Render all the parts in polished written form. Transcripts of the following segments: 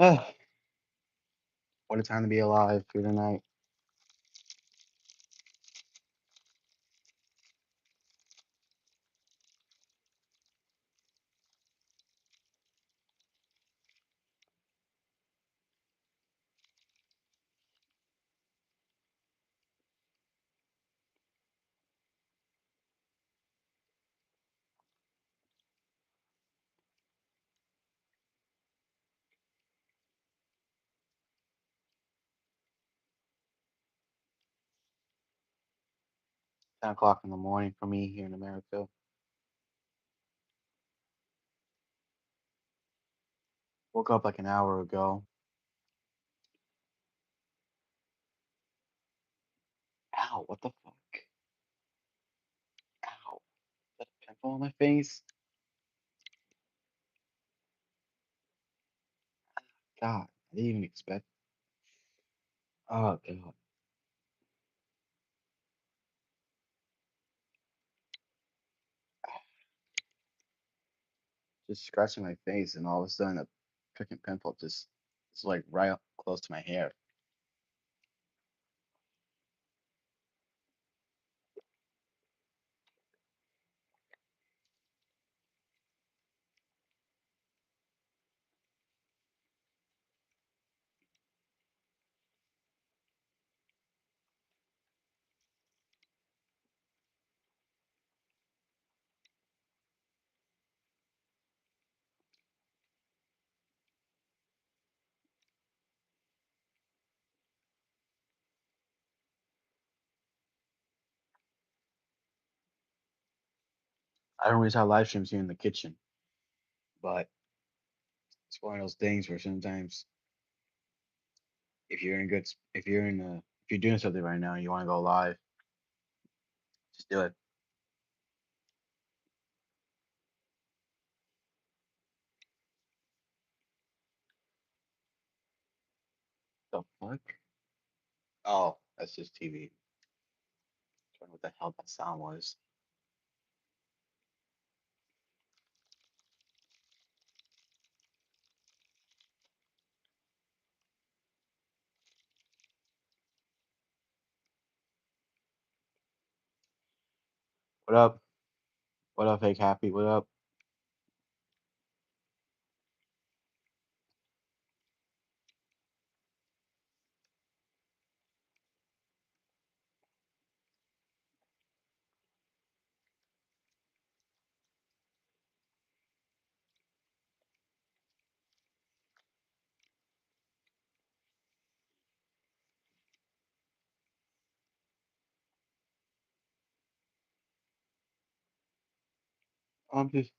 Ah, what a time to be alive here tonight. Ten o'clock in the morning for me here in America. Woke up like an hour ago. Ow, what the fuck? Ow. Is that a pimple on my face? God, I didn't even expect. Oh god. Just scratching my face and all of a sudden a freaking pimple just it's like right up close to my hair. I don't really have live streams here in the kitchen, but it's one of those things where sometimes if you're in a if you're in a if you're doing something right now and you want to go live, just do it. The fuck? Oh, that's just TV. I don't know what the hell that sound was. What up? What up, fake happy? What up? I'm just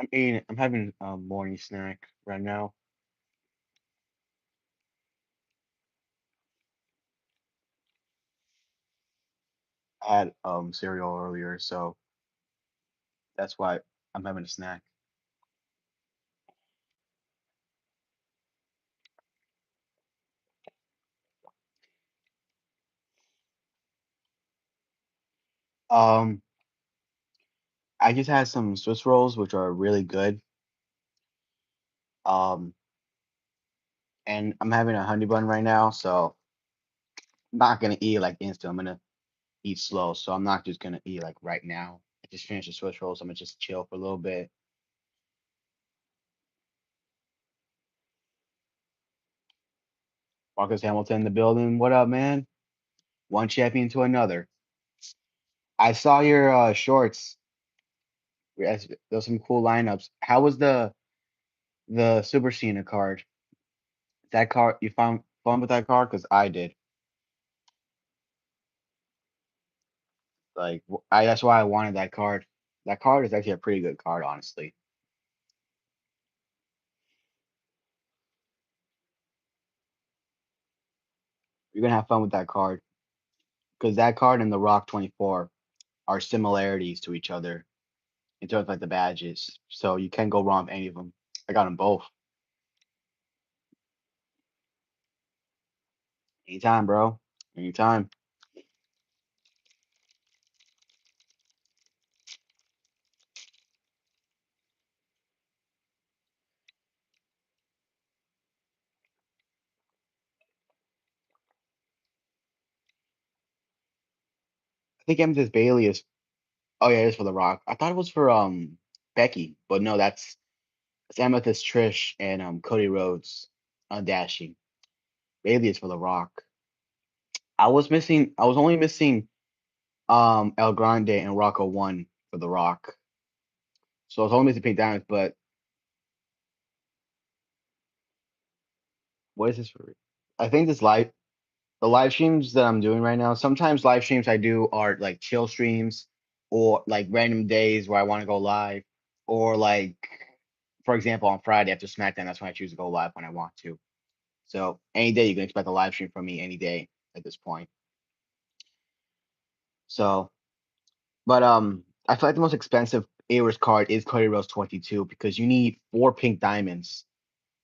I'm eating. I'm having a morning snack right now. I had cereal earlier, so that's why I'm having a snack. Um, I just had some Swiss rolls, which are really good. Um, and I'm having a honey bun right now, so I'm not gonna eat like instant. I'm gonna eat slow, so I'm not just gonna eat like right now. I just finished the Swiss rolls. I'm gonna just chill for a little bit. Marcus Hamilton in the building. What up, man? One champion to another. I saw your shorts. Yes, those some cool lineups. How was the Super Cena card? That card you found fun with that card? Because I did. Like I that's why I wanted that card. That card is actually a pretty good card, honestly. You're gonna have fun with that card because that card and the Rock 24 are similarities to each other in terms of like the badges. So you can't go wrong with any of them. I got them both. Anytime, bro. Anytime. I think Amethyst Bailey is. Oh yeah, it is for The Rock. I thought it was for Becky, but no, that's it's Amethyst Trish and Cody Rhodes dashing. Bailey is for The Rock. I was missing. I was only missing El Grande and Rocco One for The Rock. So I was only missing Pink Diamonds. But what is this for? I think this live the live streams that I'm doing right now. Sometimes live streams I do are like chill streams or like random days where I want to go live, or like for example on Friday after SmackDown, that's when I choose to go live when I want to. So any day you can expect a live stream from me any day at this point. So, but I feel like the most expensive Aorus card is Cody Rhodes 22 because you need four pink diamonds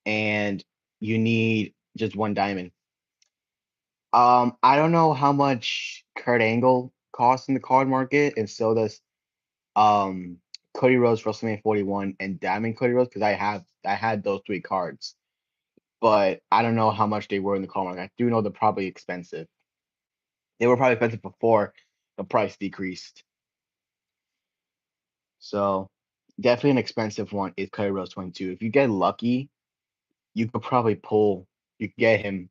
and you need just one diamond. I don't know how much Kurt Angle costs in the card market, and so does um Cody Rhodes WrestleMania 41 and Diamond Cody Rhodes because I had those three cards, but I don't know how much they were in the card market. I do know they're probably expensive. They were probably expensive before the price decreased. So definitely an expensive one is Cody Rhodes 22. If you get lucky, you could probably pull you could get him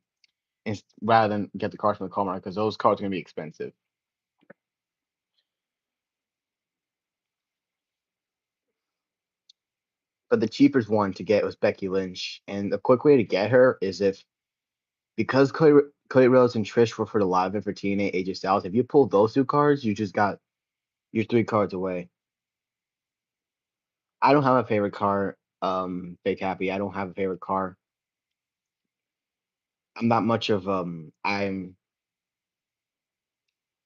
rather than get the cards from the card market because those cards are gonna be expensive. But the cheapest one to get was Becky Lynch, and the quick way to get her is if because Cody Rhodes and Trish were for the live event for TNA AJ Styles. If you pull those two cards, you just got you're three cards away. I don't have a favorite card. Fake happy. I don't have a favorite card. I'm not much of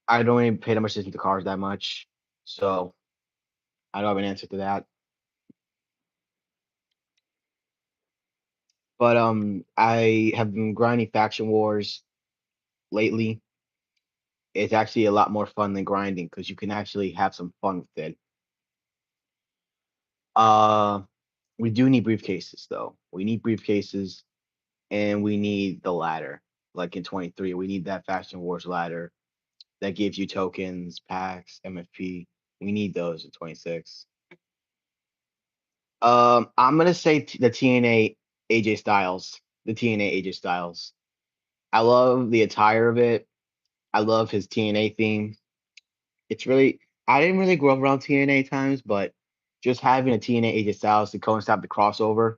I don't even pay that much attention to cards that much, so I don't have an answer to that. But I have been grinding Faction Wars lately. It's actually a lot more fun than grinding because you can actually have some fun with it. Uh, we do need briefcases though. We need briefcases and we need the ladder. Like in 23, we need that Faction Wars ladder that gives you tokens, packs, MFP. We need those in 26. I'm gonna say the TNA AJ Styles. The TNA AJ Styles. I love the attire of it. I love his TNA theme. It's really I didn't really grow up around TNA times, but just having a TNA AJ Styles to coincide the crossover,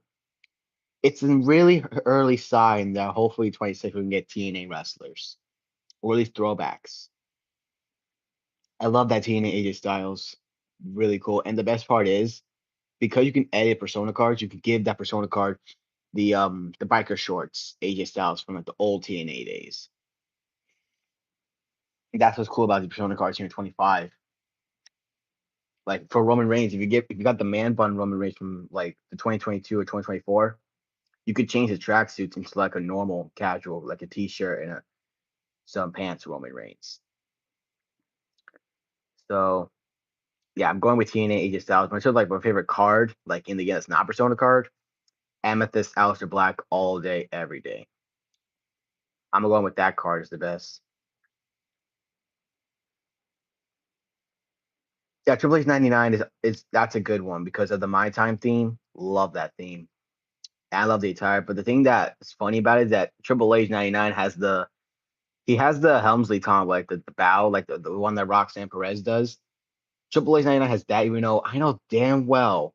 it's a really early sign that hopefully 26 we can get TNA wrestlers or at least throwbacks. I love that TNA AJ Styles. Really cool. And the best part is because you can edit persona cards, you can give that persona card the biker shorts AJ Styles from like the old TNA days. That's what's cool about the persona cards here in 25. Like for Roman Reigns, if you got the man bun Roman Reigns from like the 2022 or 2024, you could change the tracksuits into like a normal casual, like a t-shirt and some pants Roman Reigns. So yeah, I'm going with TNA AJ Styles. But it's like my favorite card, like in the game, it's not Persona card. Amethyst, Aleister Black, all day, every day. I'm going with that card is the best. Yeah, Triple H 99 is that's a good one because of the My Time theme. Love that theme. And I love the attire. But the thing that's funny about it is that Triple H 99 has the Helmsley Tom, like the bow, like the one that Roxanne Perez does. Triple H 99 has that, even though I know damn well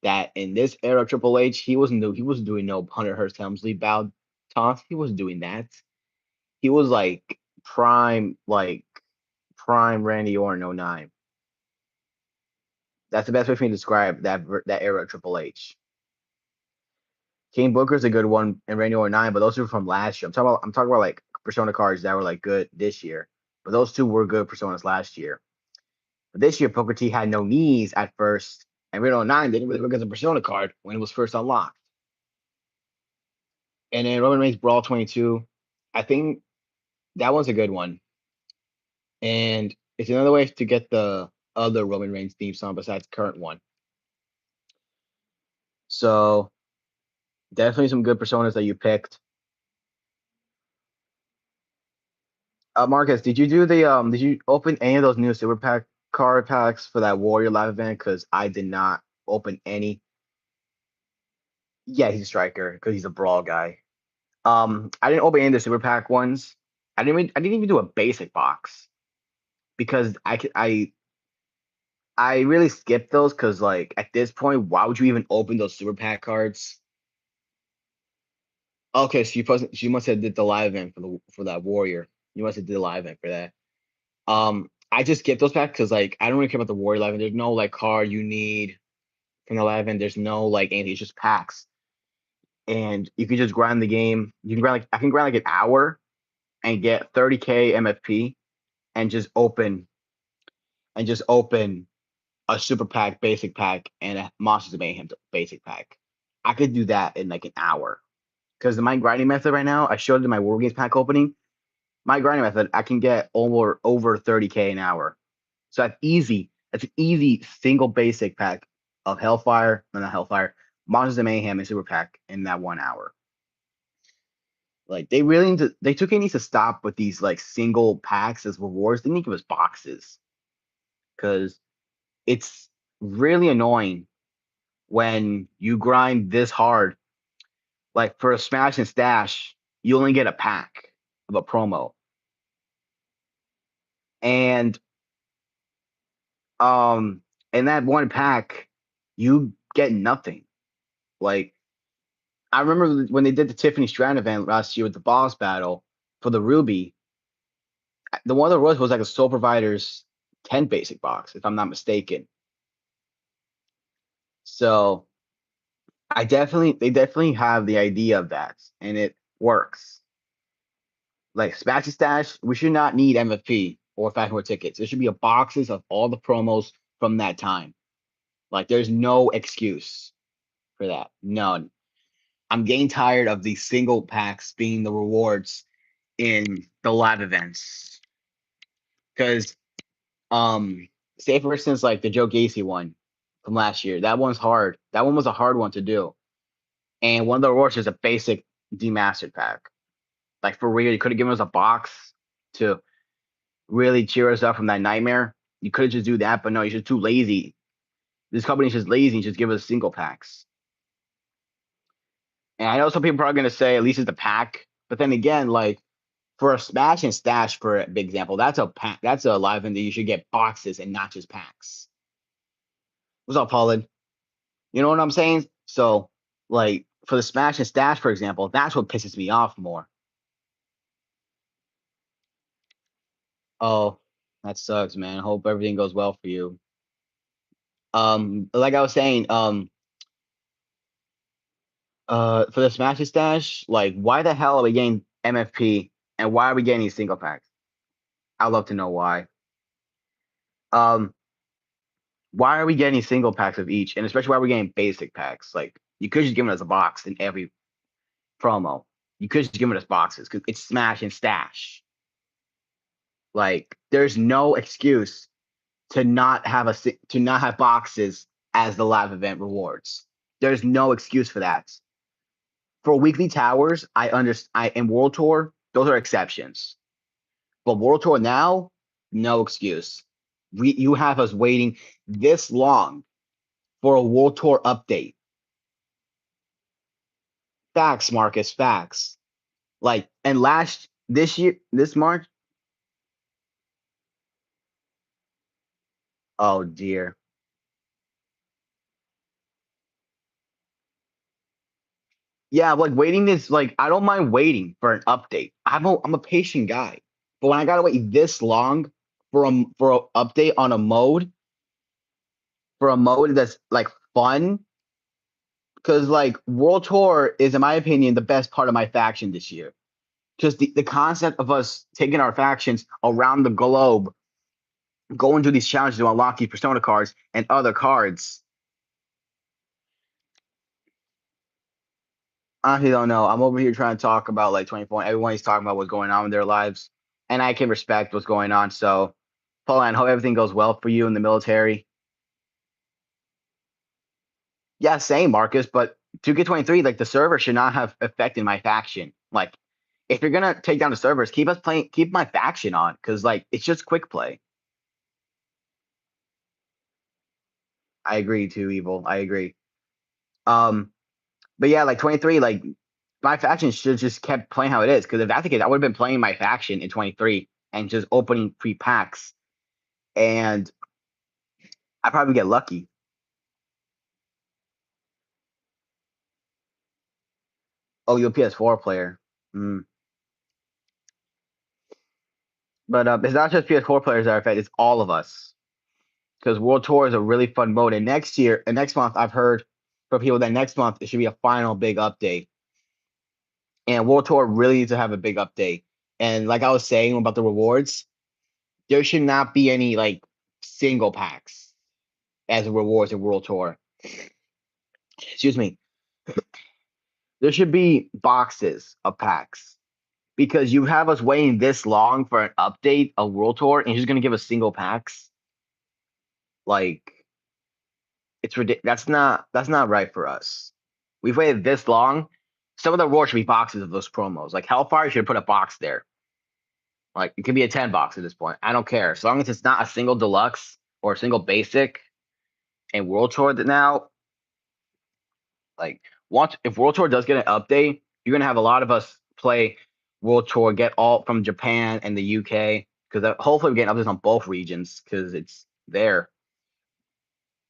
that in this era of Triple H, he wasn't doing no Hunter Hearst Helmsley bow taunt. He wasn't doing that. He was like prime Randy Orton '09. That's the best way for me to describe that era of Triple H. King Booker's a good one and Randy Orton '09, but those are from last year. I'm talking about like Persona cards that were like good this year. But those two were good Personas last year. But this year, Booker T had no knees at first, and Randy Orton '09 didn't really look as a Persona card when it was first unlocked. And then Roman Reigns Brawl 22, I think that one's a good one. And it's another way to get the other Roman Reigns theme song besides the current one. So definitely some good personas that you picked. Marcus, did you do the did you open any of those new super pack card packs for that Warrior live event? Because I did not open any. Yeah, he's a striker because he's a brawl guy. I didn't open any of the super pack ones. I didn't even do a basic box because I really skipped those because like at this point, why would you even open those super pack cards? Okay, so you must have did the live event for that Warrior. You must have did the live event for that. I just skipped those packs because like I don't really care about the Warrior live event. There's no like card you need from the live event. There's no like anything. It's just packs, and you can just grind the game. You can grind like I can grind like an hour and get 30K MFP and just open a super pack, basic pack, and a Monsters of Mayhem basic pack. I could do that in like an hour. Because my grinding method right now, I showed it in my War Games pack opening. My grinding method, I can get over 30K an hour. So that's easy. That's an easy single basic pack of Hellfire, no, not Hellfire, Monsters of Mayhem and Super Pack in that 1 hour. Like they really need to, they took it needs to stop with these like single packs as rewards. They need to give us boxes because it's really annoying when you grind this hard. Like for a smash and stash, you only get a pack of a promo. And um in that one pack, you get nothing. Like I remember when they did the Tiffany Strand event last year with the boss battle for the Ruby, the one that was like a Soul Provider's 10 basic box, if I'm not mistaken. So they definitely have the idea of that, and it works. Like Smash and Stash, we should not need MFP or factory tickets. There should be a boxes of all the promos from that time. Like there's no excuse for that. None. I'm getting tired of these single packs being the rewards in the live events. Because say for instance like the Joe Gacy one from last year. That one's hard. That one was a hard one to do. And one of the rewards is a basic demastered pack. Like for real, you could have given us a box to really cheer us up from that nightmare. You could just do that, but no, you're just too lazy. This company's just lazy and just give us single packs. And I know some people are probably gonna say at least it's the pack, but then again, like for a smash and stash, for an example, that's a pack. That's a live event that you should get boxes and not just packs. What's up, Paulin? You know what I'm saying? So, like for the smash and stash, for example, that's what pisses me off more. Oh, that sucks, man. Hope everything goes well for you. Like I was saying, for the smash and stash, like why the hell are we getting MFP and why are we getting these single packs? I'd love to know why. Um, why are we getting single packs of each, and especially why are we getting basic packs? Like you could just give us a box in every promo. You could just give us boxes because it's smash and stash. Like there's no excuse to not have boxes as the live event rewards. There's no excuse for that. For weekly towers, I understand. I in World Tour, those are exceptions. But World Tour now, no excuse. You have us waiting this long for a World Tour update. Facts, Marcus, facts. Like, and this year, this March, oh dear. Yeah, like waiting is like I don't mind waiting for an update. I'm a patient guy, but when I gotta wait this long for a update on a mode for a mode that's like fun, because like World Tour is in my opinion the best part of my faction this year. Just the concept of us taking our factions around the globe, going through these challenges to unlock these persona cards and other cards. I honestly don't know. I'm over here trying to talk about like 24. Everyone's talking about what's going on in their lives, and I can respect what's going on. So, Paul, I hope everything goes well for you in the military. Yeah, same, Marcus. But 2K23, like the server should not have affected my faction. Like, if you're gonna take down the servers, keep us playing, keep my faction on, because like it's just quick play. I agree too, Evil. I agree. Um, but yeah, like 23, like my faction should just kept playing how it is. Because if that's the case, I would have been playing my faction in 23 and just opening free packs, and I probably get lucky. Oh, you're a PS4 player. Mm. But it's not just PS4 players that are affected; it's all of us. Because World Tour is a really fun mode, and next year and next month, I've heard from people that next month it should be a final big update. And World Tour really needs to have a big update. And like I was saying about the rewards, there should not be any like single packs as rewards in World Tour. Excuse me. There should be boxes of packs because you have us waiting this long for an update of World Tour and you're just gonna give us single packs. Like it's ridiculous. That's not right for us. We've waited this long. Some of the rewards should be boxes of those promos. Like Hellfire should put a box there. Like it could be a 10 box at this point. I don't care. As long as it's not a single deluxe or a single basic and World Tour that now, like once if World Tour does get an update, you're gonna have a lot of us play World Tour, get all from Japan and the UK, because hopefully we get updates on both regions because it's there.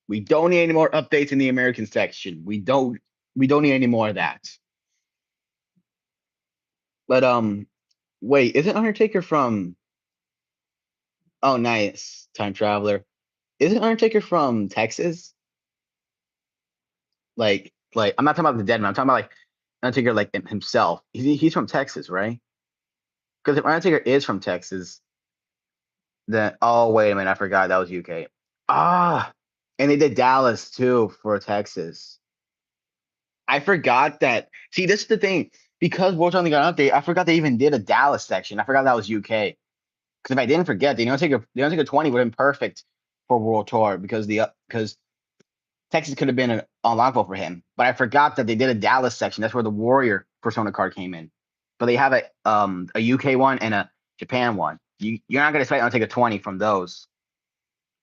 We don't need any more updates in the American section. We don't need any more of that. But wait, isn't Undertaker from oh nice, time traveler. Isn't Undertaker from Texas? Like I'm not talking about the dead man. I'm talking about like Undertaker like himself. He's from Texas, right? Because if Undertaker is from Texas, then oh wait a minute, I forgot that was UK. Ah, and they did Dallas too for Texas. I forgot that. See, this is the thing. Because World only got an update, I forgot they even did a Dallas section. I forgot that was UK. Because if I didn't forget, the Undertaker 20 would have been perfect for World Tour because Texas could have been an unlockable for him. But I forgot that they did a Dallas section. That's where the Warrior Persona card came in. But they have a UK one and a Japan one. You're not gonna expect Undertaker 20 from those.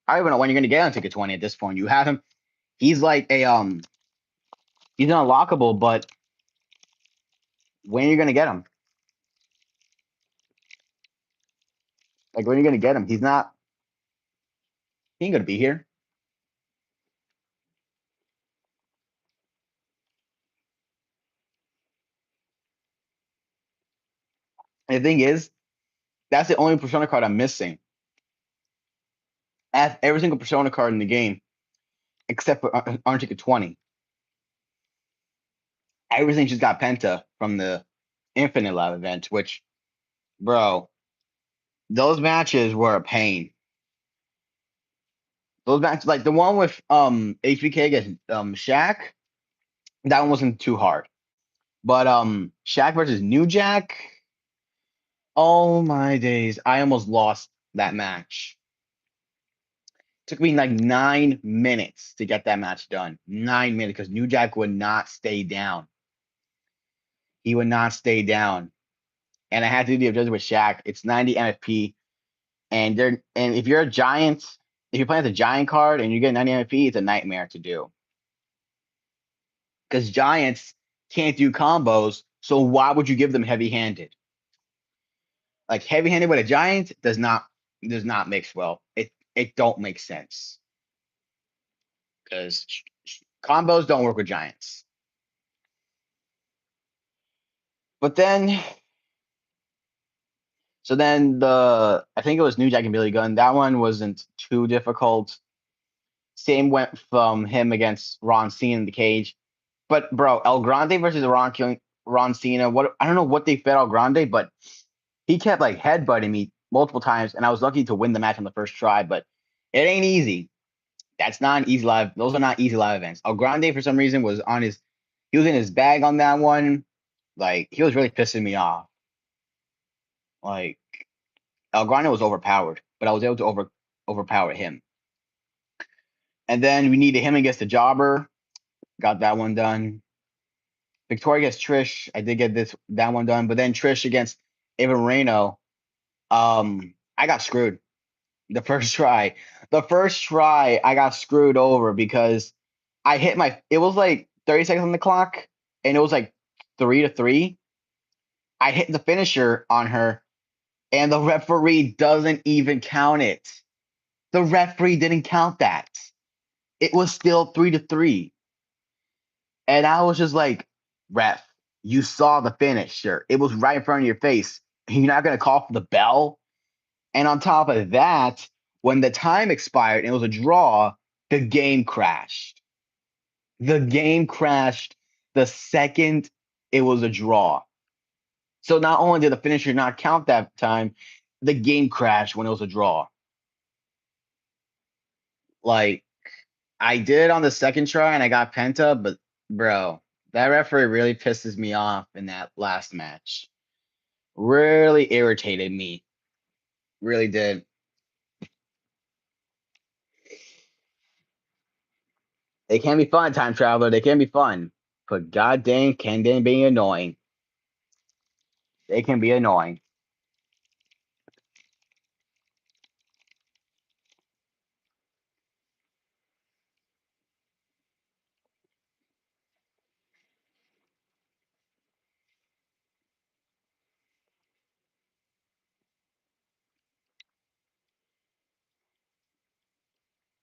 I don't even know when you're gonna get Undertaker 20 at this point. You have him. He's like he's an unlockable, but when are you gonna get him? Like when are you gonna get him? He's not. He ain't gonna be here. And the thing is, that's the only Persona card I'm missing. I have every single Persona card in the game except for Undertaker 20. Everything just got Penta from the Infinite Lab event, which, bro, those matches were a pain. Those matches, like the one with HBK against Shaq, that one wasn't too hard. But Shaq versus New Jack, oh my days, I almost lost that match. Took me like 9 minutes to get that match done. 9 minutes because New Jack would not stay down. He would not stay down. And I had to do the objective with Shaq. It's 90 MFP. And if you're a giant, if you're playing as a giant card and you get 90 MFP, it's a nightmare to do. Because giants can't do combos, so why would you give them heavy handed? Like heavy handed with a giant does not mix well. It don't make sense. Because combos don't work with giants. But then so then I think it was New Jack and Billy Gunn. That one wasn't too difficult. Same went from him against Ron Cena in the cage. But bro, El Grande versus Ron Cena. What I don't know what they fed El Grande, but he kept like headbutting me multiple times, and I was lucky to win the match on the first try. But it ain't easy. That's not an easy live. Those are not easy live events. El Grande for some reason was on his. He was in his bag on that one. Like he was really pissing me off. Like El Grande was overpowered, but I was able to overpower him. And then we needed him against the Jobber. Got that one done. Victoria against Trish. I did get that one done, but then Trish against Ava Moreno. I got screwed the first try. The first try, I got screwed over because I hit my. It was like 30 seconds on the clock, and it was like 3-3. I hit the finisher on her, and the referee doesn't even count it. The referee didn't count that. It was still 3-3. And I was just like, ref, you saw the finisher. It was right in front of your face. You're not going to call for the bell? And on top of that, when the time expired and it was a draw, the game crashed. The game crashed the second it was a draw. So not only did the finisher not count that time, the game crashed when it was a draw. Like, I did it on the second try and I got penta, but bro, that referee really pisses me off in that last match. Really irritated me. Really did. They can be fun, time traveler. They can be fun. But god dang, can they be annoying? They can be annoying.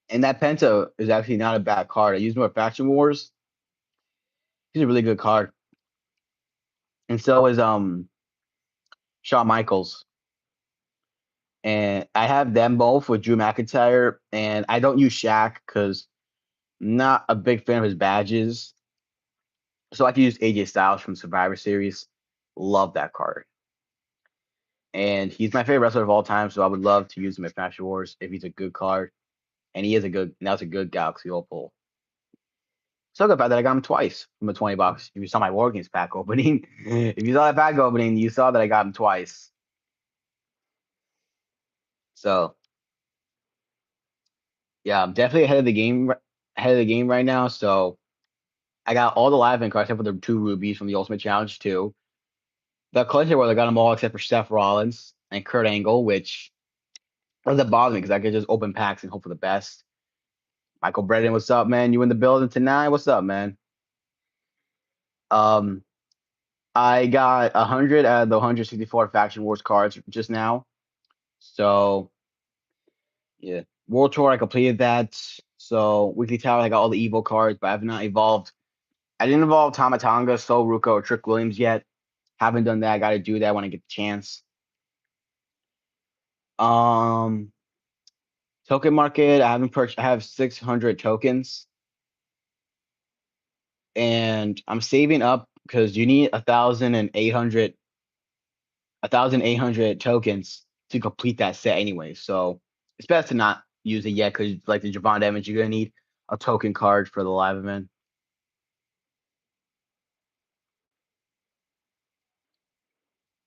And that Penta is actually not a bad card. I use more Faction Wars. He's a really good card. And so is Shawn Michaels. And I have them both with Drew McIntyre. And I don't use Shaq because I'm not a big fan of his badges. So I can use AJ Styles from Survivor Series. Love that card. And he's my favorite wrestler of all time, so I would love to use him at Faction Wars if he's a good card. And he is a good, and that's a good Galaxy pull. So good fact that I got him twice from the $20. If you saw my War Games pack opening, if you saw that pack opening, you saw that I got him twice. So yeah, I'm definitely ahead of the game right now. So I got all the live event cards except for the two rubies from the Ultimate Challenge 2. The collector world, I got them all except for Seth Rollins and Kurt Angle, which doesn't bother me because I could just open packs and hope for the best. Michael Brennan, what's up, man? You in the building tonight? What's up, man? Um, I got 100 out of the 164 Faction Wars cards just now. So yeah, World Tour, I completed that. So Weekly Tower, I got all the Evo cards, but I have not evolved. I didn't evolve Tamatanga, Sol Ruka, or Trick Williams yet. Haven't done that. I got to do that when I get the chance. Um, Token market, I haven't purchased. I have 600 tokens, and I'm saving up because you need 1,800 tokens to complete that set anyway. So it's best to not use it yet because like the Javon Evans, you're gonna need a token card for the live event.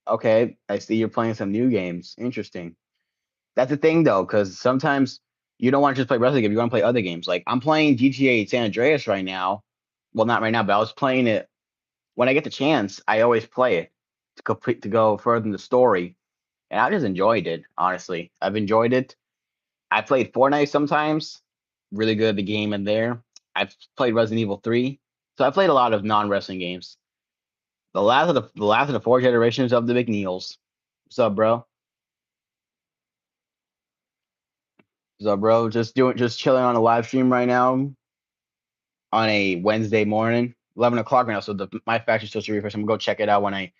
Okay, I see you're playing some new games. Interesting. That's the thing though, because sometimes you don't want to just play wrestling games. You want to play other games. Like I'm playing GTA San Andreas right now. Well, not right now, but I was playing it when I get the chance. I always play it to go further in the story, and I just enjoyed it. Honestly, I've enjoyed it. I played Fortnite sometimes. Really good at the game in there. I've played Resident Evil 3. So I played a lot of non-wrestling games. The last of the four generations of the McNeils. What's up, bro? What's up, bro? Just chilling on a live stream right now on a Wednesday morning, 11 o'clock right now. So my faction's still to refresh. I'm gonna go check it out when I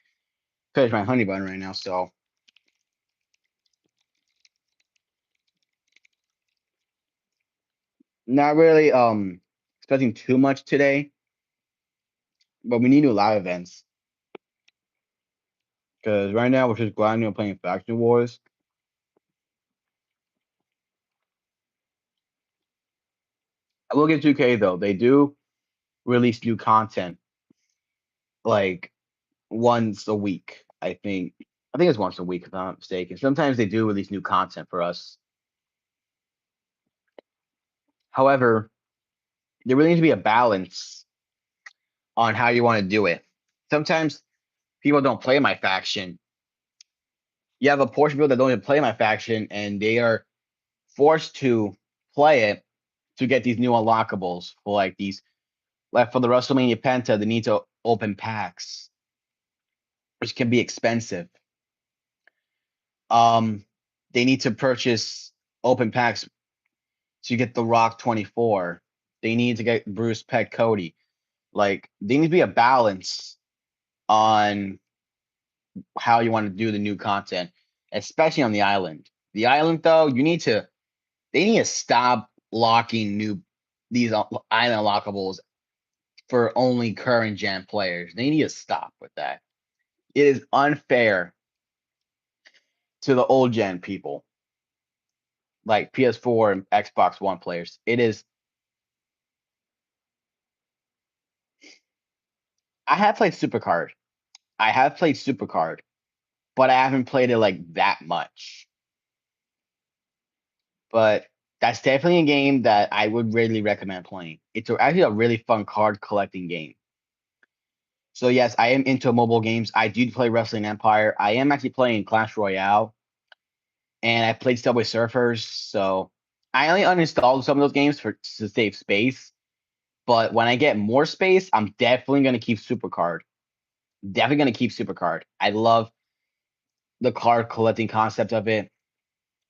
finish my honey bun right now. So not really expecting too much today, but we need new live events because right now we're just grinding and playing faction wars. I will get 2K though. They do release new content like once a week. I think it's once a week if I'm not mistaken. Sometimes they do release new content for us. However, there really needs to be a balance on how you want to do it. sometimes people don't play my faction. You have a portion of people that don't even play my faction, and they are forced to play it to get these new unlockables for like these, like for the WrestleMania Penta, they need to open packs, which can be expensive. Um, they need to purchase open packs to get the Rock 24. They need to get Bruce Pet Cody. Like, they need to be a balance on how you want to do the new content, especially on the island. The island, though, they need to stop locking these island lockables for only current gen players. They need to stop with that. It is unfair to the old gen people, like PS4 and Xbox One players. It is. I have played Supercard. I have played Supercard, but I haven't played it like that much. But that's definitely a game that I would really recommend playing. It's actually a really fun card collecting game. So yes, I am into mobile games. I do play Wrestling Empire. I am actually playing Clash Royale, and I played Subway Surfers. So I only uninstalled some of those games to save space. But when I get more space, I'm definitely gonna keep Supercard. Definitely gonna keep Supercard. I love the card collecting concept of it.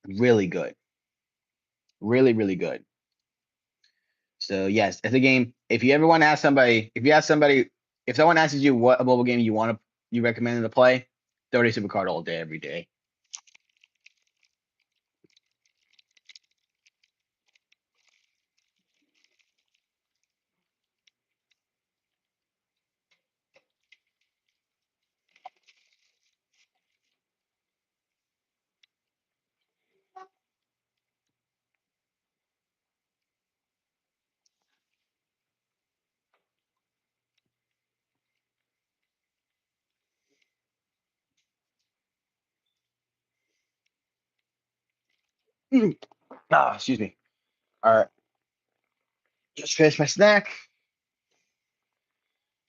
Really good. Really, really good. So yes, it's a game. If you ever want to ask somebody, if someone asks you what a mobile game you recommend them to play, 30 Supercard all day, every day. Excuse me. All right, just finished my snack.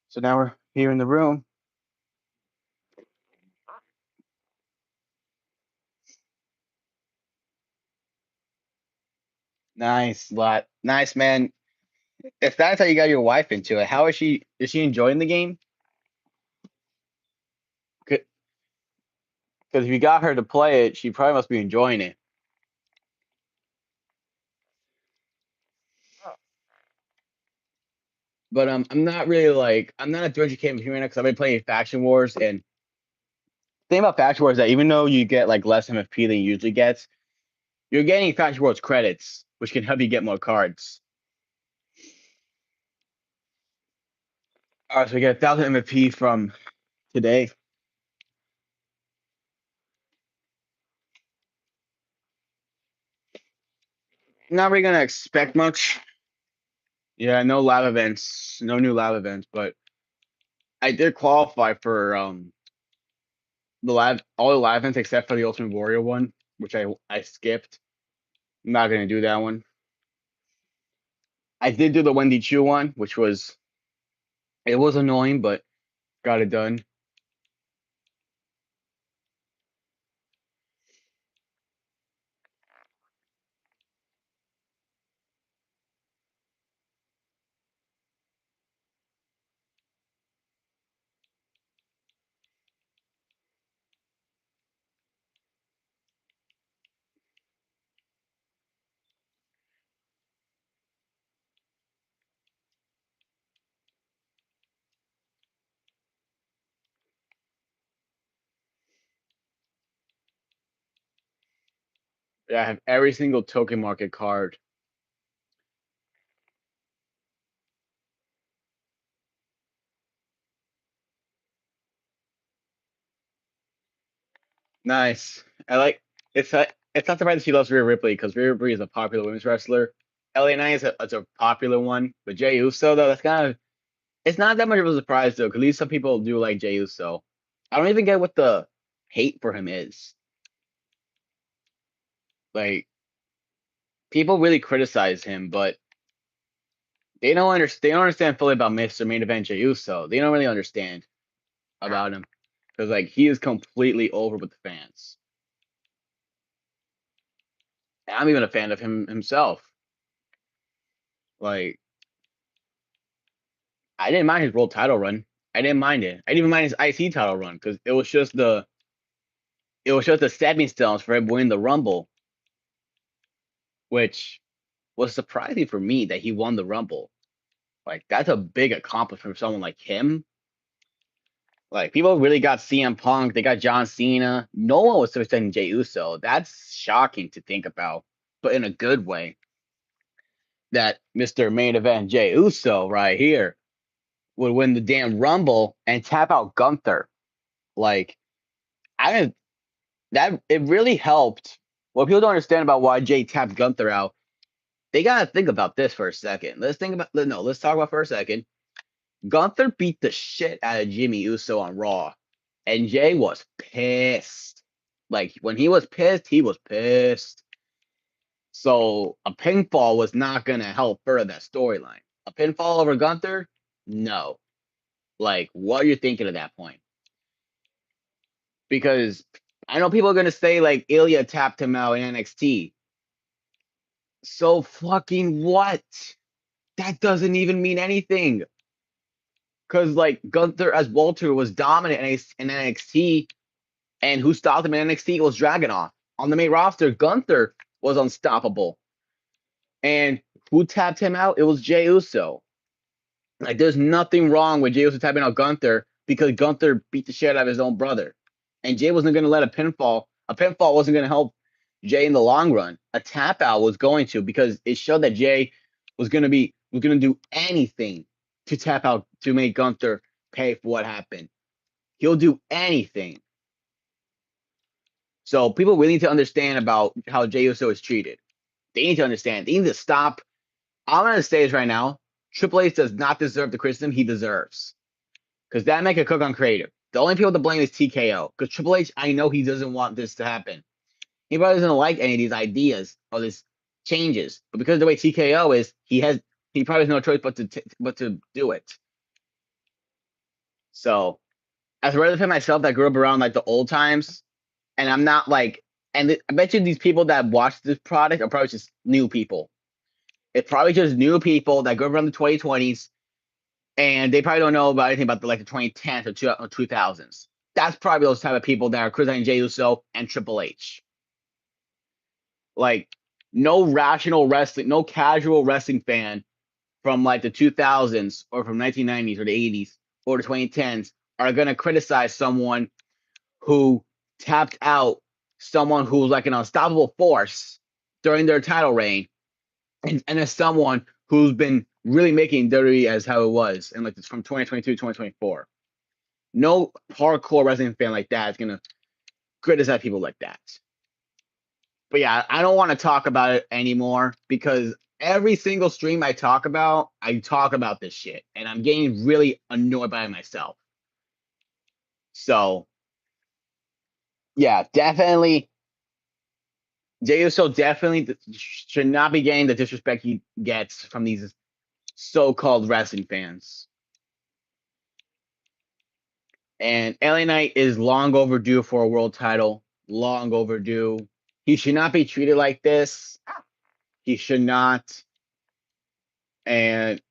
So now we're here in the room. Nice, man. If that's how you got your wife into it, how is she? Is she enjoying the game? Because if you got her to play it, she probably must be enjoying it. But I'm not really like I'm not a 200K machine right now because I've been playing Faction Wars. And the thing about Faction Wars is that even though you get like less MFP than you usually get, you're getting Faction Wars credits, which can help you get more cards. All right, so we get 1,000 MFP from today. Not really gonna expect much. Yeah, no live events, no new live events, but I did qualify for all the live events except for the Ultimate Warrior one, which I skipped. I'm not gonna do that one. I did do the Wendy Chu one, which was annoying, but got it done. Yeah, I have every single token market card. Nice. It's not surprising she loves Rhea Ripley because Rhea Ripley is a popular women's wrestler. LA Knight is a popular one, but Jey Uso though that's kind of it's not that much of a surprise though, because at least some people do like Jey Uso. I don't even get what the hate for him is. Like people really criticize him, but they don't understand fully about Mr. Main Event Jey Uso. They don't really understand. about him because like he is completely over with the fans. And I'm even a fan of him himself. Like I didn't mind his world title run. I didn't mind it. I didn't even mind his IC title run because it was just the stepping stones for him winning the Rumble, which was surprising for me that he won the Rumble. Like that's a big accomplishment for someone like him. Like people really got CM Punk, they got John Cena. No one was expecting Jey Uso. That's shocking to think about, but in a good way. That Mr. Main Event Jey Uso right here would win the damn Rumble and tap out Gunther. Like I didn't that it really helped. What people don't understand about why Jay tapped Gunther out, they gotta think about this for a second. Let's talk about for a second. Gunther beat the shit out of Jimmy Uso on Raw, and Jay was pissed. Like when he was pissed, he was pissed. So a pinfall was not gonna help further that storyline. A pinfall over Gunther, no. Like what are you thinking at that point? Because I know people are gonna say like Ilya tapped him out in NXT. So fucking what? That doesn't even mean anything. Cause like Gunther as Walter was dominant in NXT, and who stopped him in NXT was Dragunov. On the main roster, Gunther was unstoppable. And who tapped him out? It was Jey Uso. Like there's nothing wrong with Jey Uso tapping out Gunther because Gunther beat the shit out of his own brother. And Jay wasn't gonna let a pinfall. A pinfall wasn't gonna help Jay in the long run. A tap out was going to because it showed that Jay was gonna do anything to tap out to make Gunther pay for what happened. He'll do anything. So people really need to understand about how Jey Uso is treated. They need to understand. They need to stop. I'm gonna say this right now. Triple H does not deserve the criticism he deserves. Because that make a cook on creative. The only people to blame is TKO. Because Triple H, I know he doesn't want this to happen. He probably doesn't like any of these ideas or these changes. But because of the way TKO is, he probably has no choice but to do it. So as a wrestler fan myself that grew up around like the old times, and I'm not like, I bet you these people that watch this product are probably just new people. It's probably just new people that grew up around the 2020s, and they probably don't know about anything about the 2010s or 2000s. That's probably those type of people that are criticizing Jey Uso and Triple H. Like no rational wrestling, no casual wrestling fan from like the 2000s or from 1990s or the 80s or the 2010s are gonna criticize someone who tapped out someone who's like an unstoppable force during their title reign, and as someone who's been really making WWE as how it was, and like it's from 2022 to 2024. No hardcore wrestling fan like that is gonna criticize people like that. But yeah, I don't want to talk about it anymore because every single stream I talk about this shit, and I'm getting really annoyed by it myself. So yeah, definitely, Jey Uso definitely should not be getting the disrespect he gets from these so-called wrestling fans. And LA Knight is long overdue for a world title. Long overdue. He should not be treated like this. He should not. And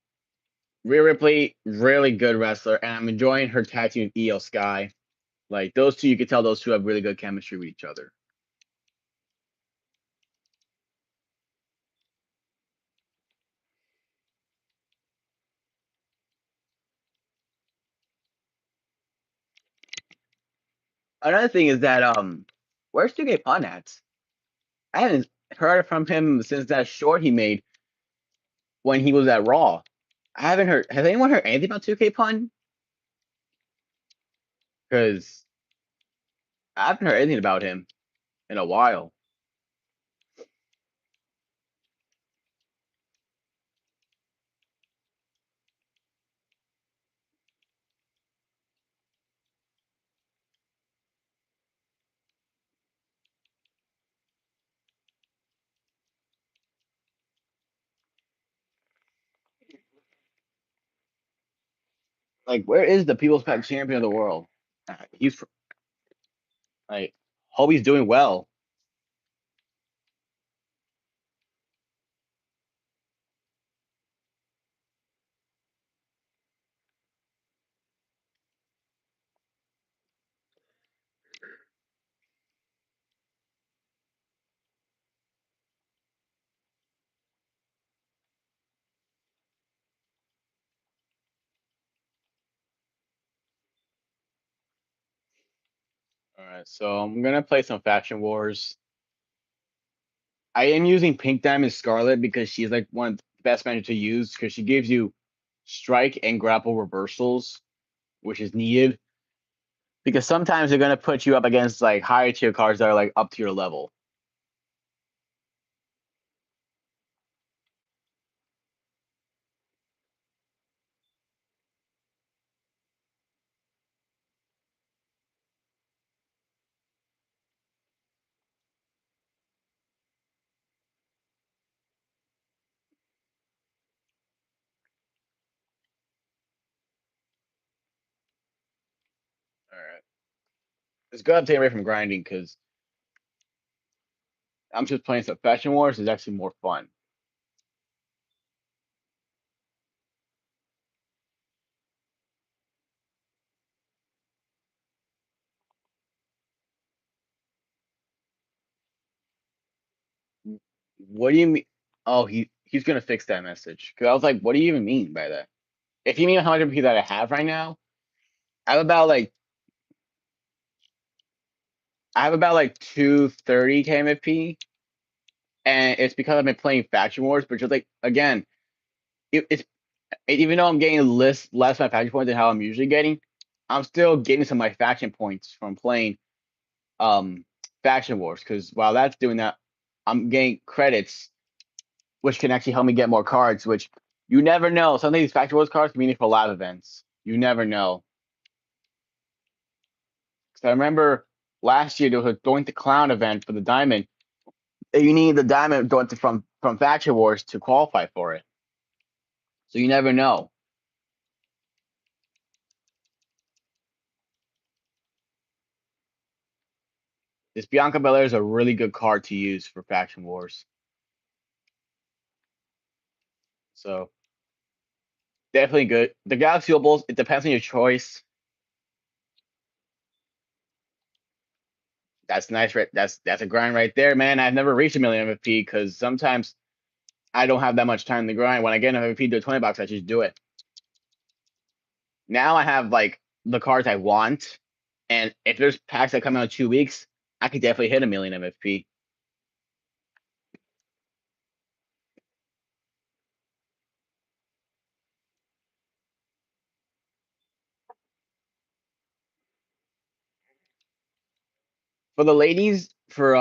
Rhea Ripley, really good wrestler, and I'm enjoying her tag team with Io Sky. Like those two, you could tell those two have really good chemistry with each other. Another thing is that where's 2K Pun at? I haven't heard from him since that short he made when he was at Raw. I haven't heard. Has anyone heard anything about 2K Pun? Because I haven't heard anything about him in a while. Like, where is the People's Champion of the world? He's like, hope he's doing well. All right, so I'm gonna play some Faction Wars. I am using Pink Diamond Scarlet because she's like one of the best magic to use because she gives you strike and grapple reversals, which is needed because sometimes they're gonna put you up against like higher tier cards that are like up to your level. All right, it's good I'm taking away from grinding because I'm just playing some Faction Wars is actually more fun. What do you mean? Oh, he's gonna fix that message because I was like, what do you even mean by that? If you mean how much MP that I have right now, I have about like I have about like 230 KMFP, and it's because I've been playing Faction Wars. But just like again, it's even though I'm getting less my faction points than how I'm usually getting, I'm still getting some of my faction points from playing um Faction Wars. Because while that's doing that, I'm getting credits, which can actually help me get more cards. Which you never know. Some of these Faction Wars cards can be needed for live events. You never know. Because I remember last year there was a Doink the Clown event for the Diamond. And you need the Diamond from Faction Wars to qualify for it. So you never know. This Bianca Belair is a really good card to use for Faction Wars. So definitely good. The Galaxy Opals, it depends on your choice. That's nice, right? That's a grind right there, man. I've never reached a million MVP because sometimes I don't have that much time to grind. When I get an MVP to a 20 bucks, I just do it. Now I have like the cards I want, and if there's packs that come out in 2 weeks, I could definitely hit a million MVP. For the ladies, for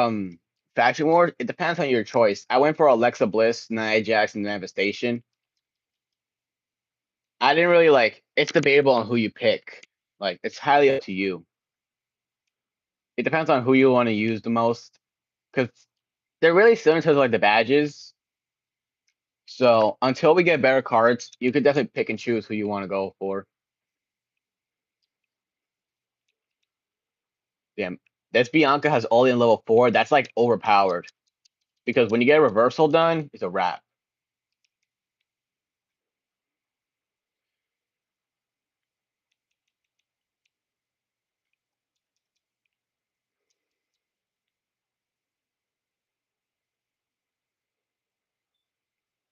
Faction Wars, it depends on your choice. I went for Alexa Bliss, Nia Jax, and Devastation. I didn't really like. It's debatable on who you pick. Like it's highly up to you. It depends on who you want to use the most because they're really similar in terms of like the badges. So until we get better cards, you could definitely pick and choose who you want to go for. Damn, this Bianca has all in level 4. That's like overpowered because when you get a reversal done, it's a wrap.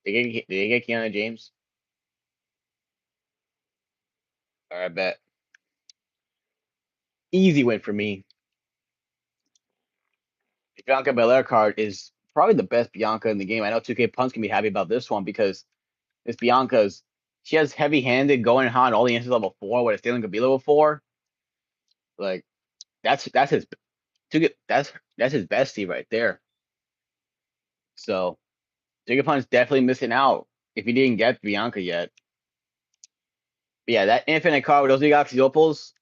They get Kiana James. All right, I bet easy win for me. The Bianca Belair card is probably the best Bianca in the game. I know 2K Punks can be happy about this one because this Bianca's she has heavy handed going on all the answers level 4 with a stealing could be level 4. Like that's his to get that's his bestie right there. So Pun's definitely missing out if he didn't get Bianca yet. But yeah, that infinite card with those Galaxy Opals.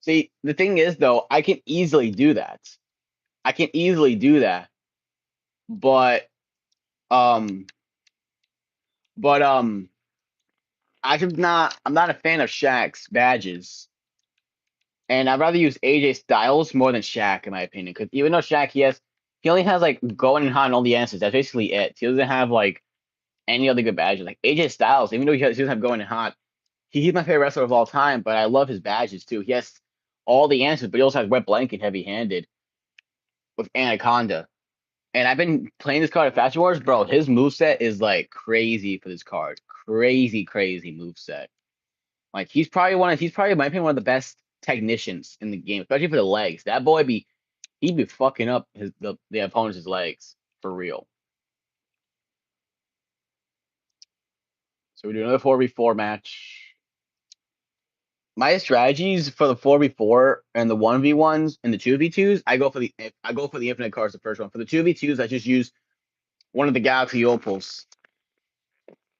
See, the thing is though, I can easily do that. I can easily do that, but Um, but I'm not a fan of Shaq's badges, and I'd rather use AJ Styles more than Shaq in my opinion. Because even though Shaq he only has like going and hot and all the answers. That's basically it. He doesn't have like any other good badges. Like AJ Styles, even though he doesn't have going and hot, he's my favorite wrestler of all time. But I love his badges too. He has all the answers, but he also has wet blanket, heavy handed with Anaconda. And I've been playing this card at Fashion Wars, bro. His moveset is like crazy for this card. Crazy, crazy moveset. Like he's probably in my opinion one of the best technicians in the game, especially for the legs. That boy he'd be fucking up the opponent's legs for real. So we do another 4v4 match. My strategies for the 4v4 and the 1v1s and the 2v2s, I go for the infinite cards the first one. For the 2v2s, I just use one of the Galaxy Opals.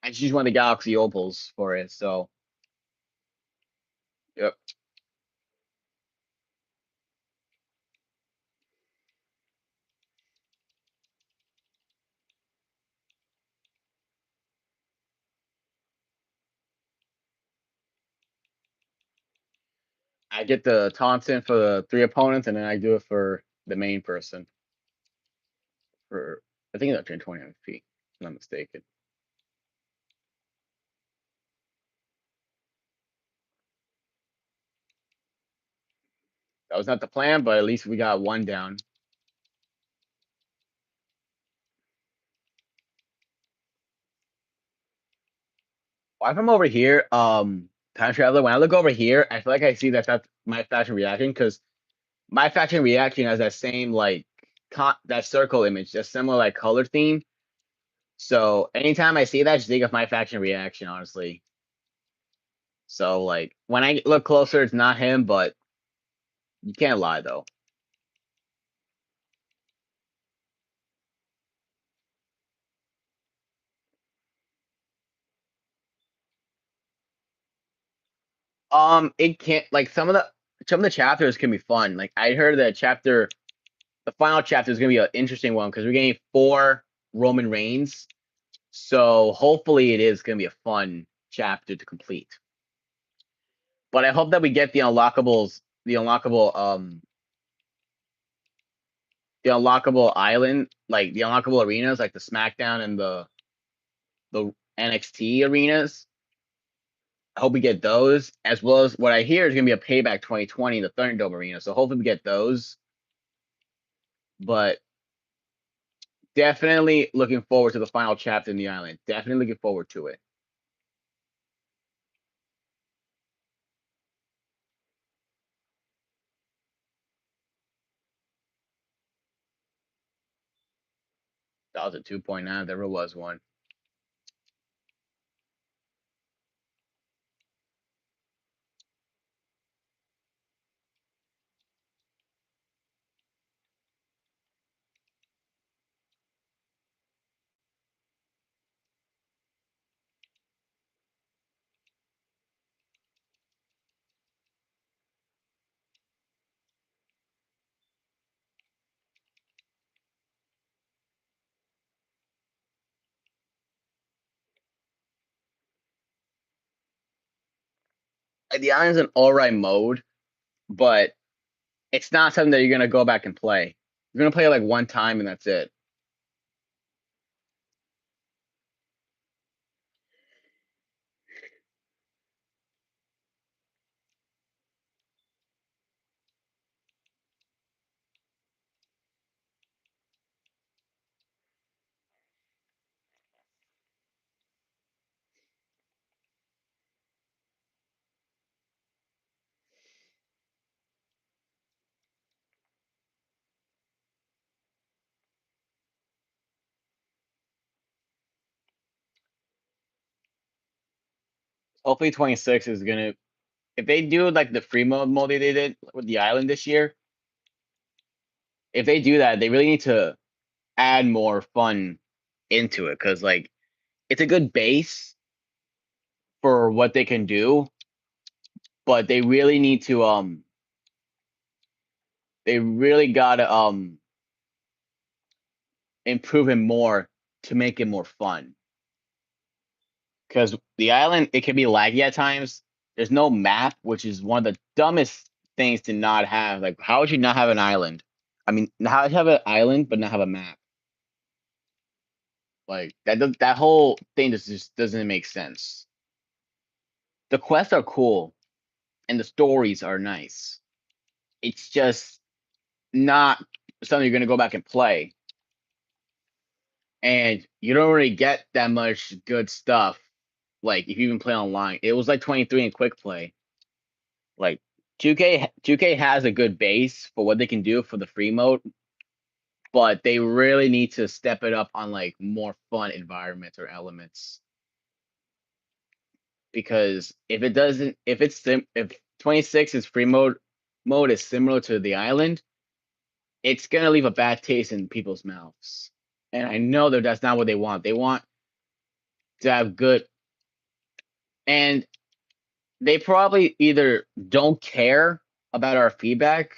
I just use one of the Galaxy Opals for it. So yep. I get the Thompson for the three opponents, and then I do it for the main person. For I think it's 120 feet, if I'm not mistaken. That was not the plan, but at least we got one down. Why from over here, time traveler, when I look over here, I feel like I see that's my faction reaction because my faction reaction has that same like that circle image, that similar like color theme. So anytime I see that, just think of my faction reaction, honestly. So like when I look closer, it's not him, but you can't lie though. It can't like some of the chapters can be fun. Like I heard that the final chapter is gonna be an interesting one because we're getting 4 Roman Reigns. So hopefully it is gonna be a fun chapter to complete. But I hope that we get the unlockable island, like the unlockable arenas, like the SmackDown and the NXT arenas. I hope we get those, as well as what I hear is gonna be a Payback 2020, the Thunderdome arena. So hopefully we get those. But definitely looking forward to the final chapter in the island. Definitely looking forward to it. That was a 2.9. There was one. The island's an alright mode, but it's not something that you're gonna go back and play. You're gonna play it like one time and that's it. Hopefully 26 is gonna if they do like the free mode they did with the island this year, if they do that, they really need to add more fun into it because like it's a good base for what they can do, but they really gotta improve him more to make it more fun. Because the island, it can be laggy at times. There's no map, which is one of the dumbest things to not have. Like, how would you not have an island? I mean, how would you have an island but not have a map? Like that whole thing just doesn't make sense. The quests are cool and the stories are nice. It's just not something you're gonna go back and play. And you don't really get that much good stuff. Like if you even play online, it was like 23 in quick play. Like 2K has a good base for what they can do for the free mode, but they really need to step it up on like more fun environments or elements. Because if it doesn't, if 26 is free mode is similar to the island, it's gonna leave a bad taste in people's mouths. And I know that that's not what they want. They want to have good, and they probably either don't care about our feedback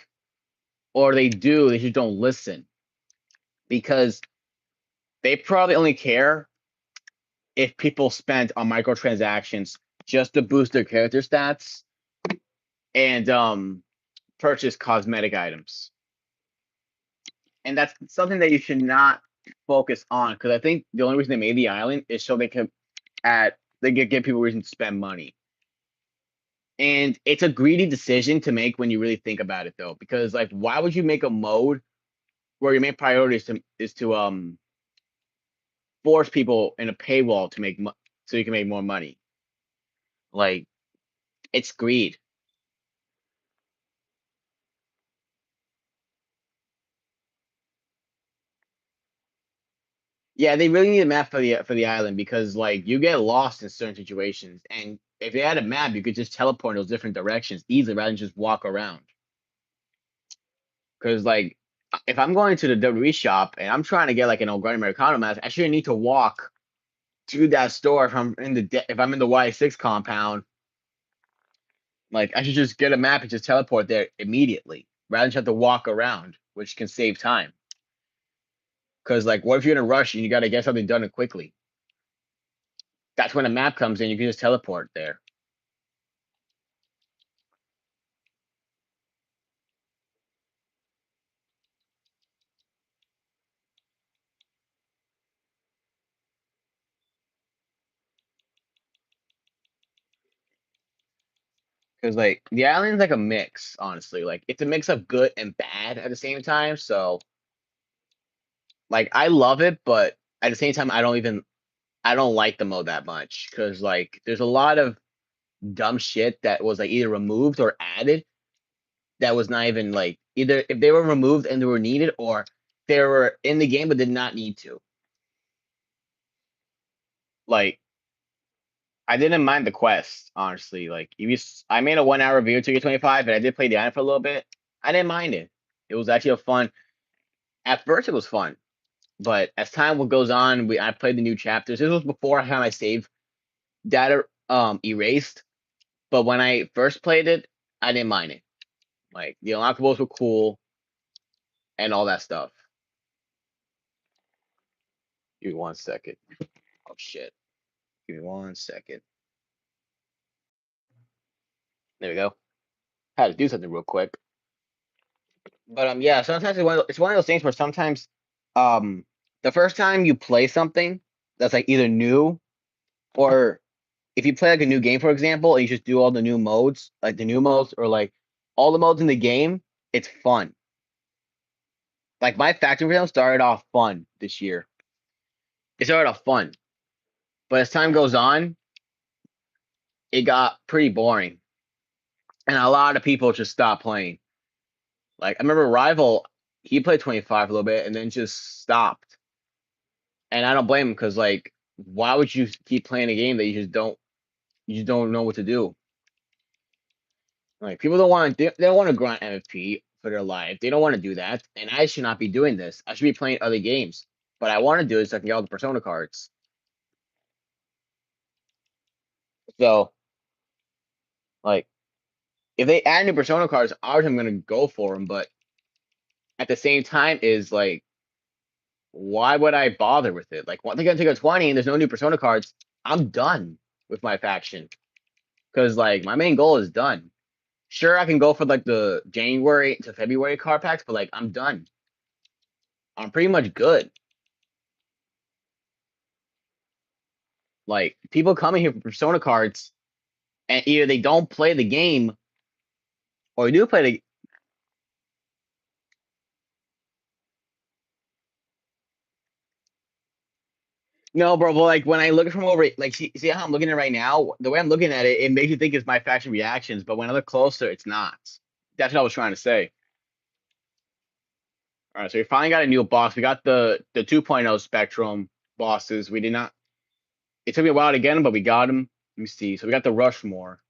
or they do, they just don't listen because they probably only care if people spend on microtransactions just to boost their character stats and purchase cosmetic items. And that's something that you should not focus on because I think the only reason they made the island is so they can give people reason to spend money. And it's a greedy decision to make when you really think about it though, because like why would you make a mode where your main priority is to force people in a paywall to so you can make more money? Like it's greed. Yeah, they really need a map for the island because like you get lost in certain situations, and if they had a map, you could just teleport in those different directions easily rather than just walk around. Because like if I'm going to the WWE shop and I'm trying to get like an old Grand Americano mask, I shouldn't need to walk to that store if I'm in the Y6 compound. Like I should just get a map and just teleport there immediately rather than have to walk around, which can save time. Because like, what if you're in a rush and you got to get something done quickly? That's when a map comes in. You can just teleport there. Because like the island's like a mix, honestly. Like it's a mix of good and bad at the same time. So like I love it, but at the same time I don't like the mode that much because like there's a lot of dumb shit that was like either removed or added that was not even like either if they were removed and they were needed or they were in the game but did not need to. Like I didn't mind the quest, honestly. Like I made a 1 hour review of 2K25 and I did play the island for a little bit. I didn't mind it. It was actually a fun. At first, it was fun, but as time goes on, I played the new chapters. This was before I had my save data erased. But when I first played it, I didn't mind it. Like the unlockables were cool and all that stuff. Give me 1 second. Oh shit. Give me 1 second. There we go. Had to do something real quick. But yeah, sometimes it's one of those things where sometimes um the first time you play something that's like either new or if you play like a new game, for example, and you just do all the new modes, like the new modes or like all the modes in the game, it's fun. Like my factory round started off fun this year. It started off fun, but as time goes on, it got pretty boring, and a lot of people just stopped playing. Like I remember Rival, he played 25 a little bit and then just stopped, and I don't blame him because like, why would you keep playing a game that you just don't know what to do? Like people they don't want to grind MFP for their life. They don't want to do that, and I should not be doing this. I should be playing other games, but I want to do it so I can get all the Persona cards. So like, if they add new Persona cards, obviously I'm gonna go for them, but at the same time is like why would I bother with it? Like, once I get to go 20 and there's no new Persona cards, I'm done with my faction. Because, like, my main goal is done. Sure, I can go for, like, the January to February card packs, but, like, I'm done. I'm pretty much good. Like, people coming here for Persona cards, and either they don't play the game, or they do play the. No, bro, but, like, when I look from over, like, see how I'm looking at it right now? The way I'm looking at it, it makes you think it's my faction reactions, but when I look closer, it's not. That's what I was trying to say. All right, so we finally got a new boss. We got the 2.0 Spectrum bosses. We did not. It took me a while to get them, but we got them. Let me see. So we got the Rushmore.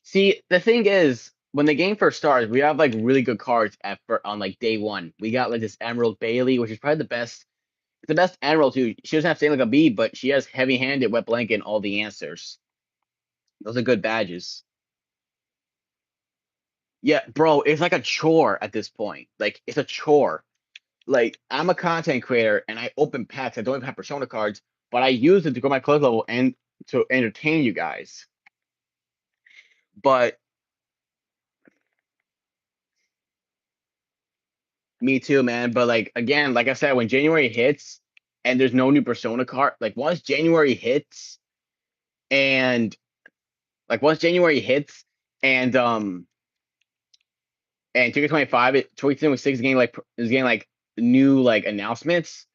See, the thing is, when the game first starts, we have like really good cards on like day one. We got like this Emerald Bailey, which is probably the best. It's the best Emerald too. She doesn't have to say like a B, but she has heavy-handed, wet blanket, and all the answers. Those are good badges. Yeah, bro, it's like a chore at this point. Like, it's a chore. Like, I'm a content creator and I open packs. I don't even have Persona cards, but I use it to grow my club level and to entertain you guys. But me too, man. But, like, again, like I said, when January hits and there's no new Persona card, like, once January hits and once January hits and 2K25, 2026 is getting like new like announcements.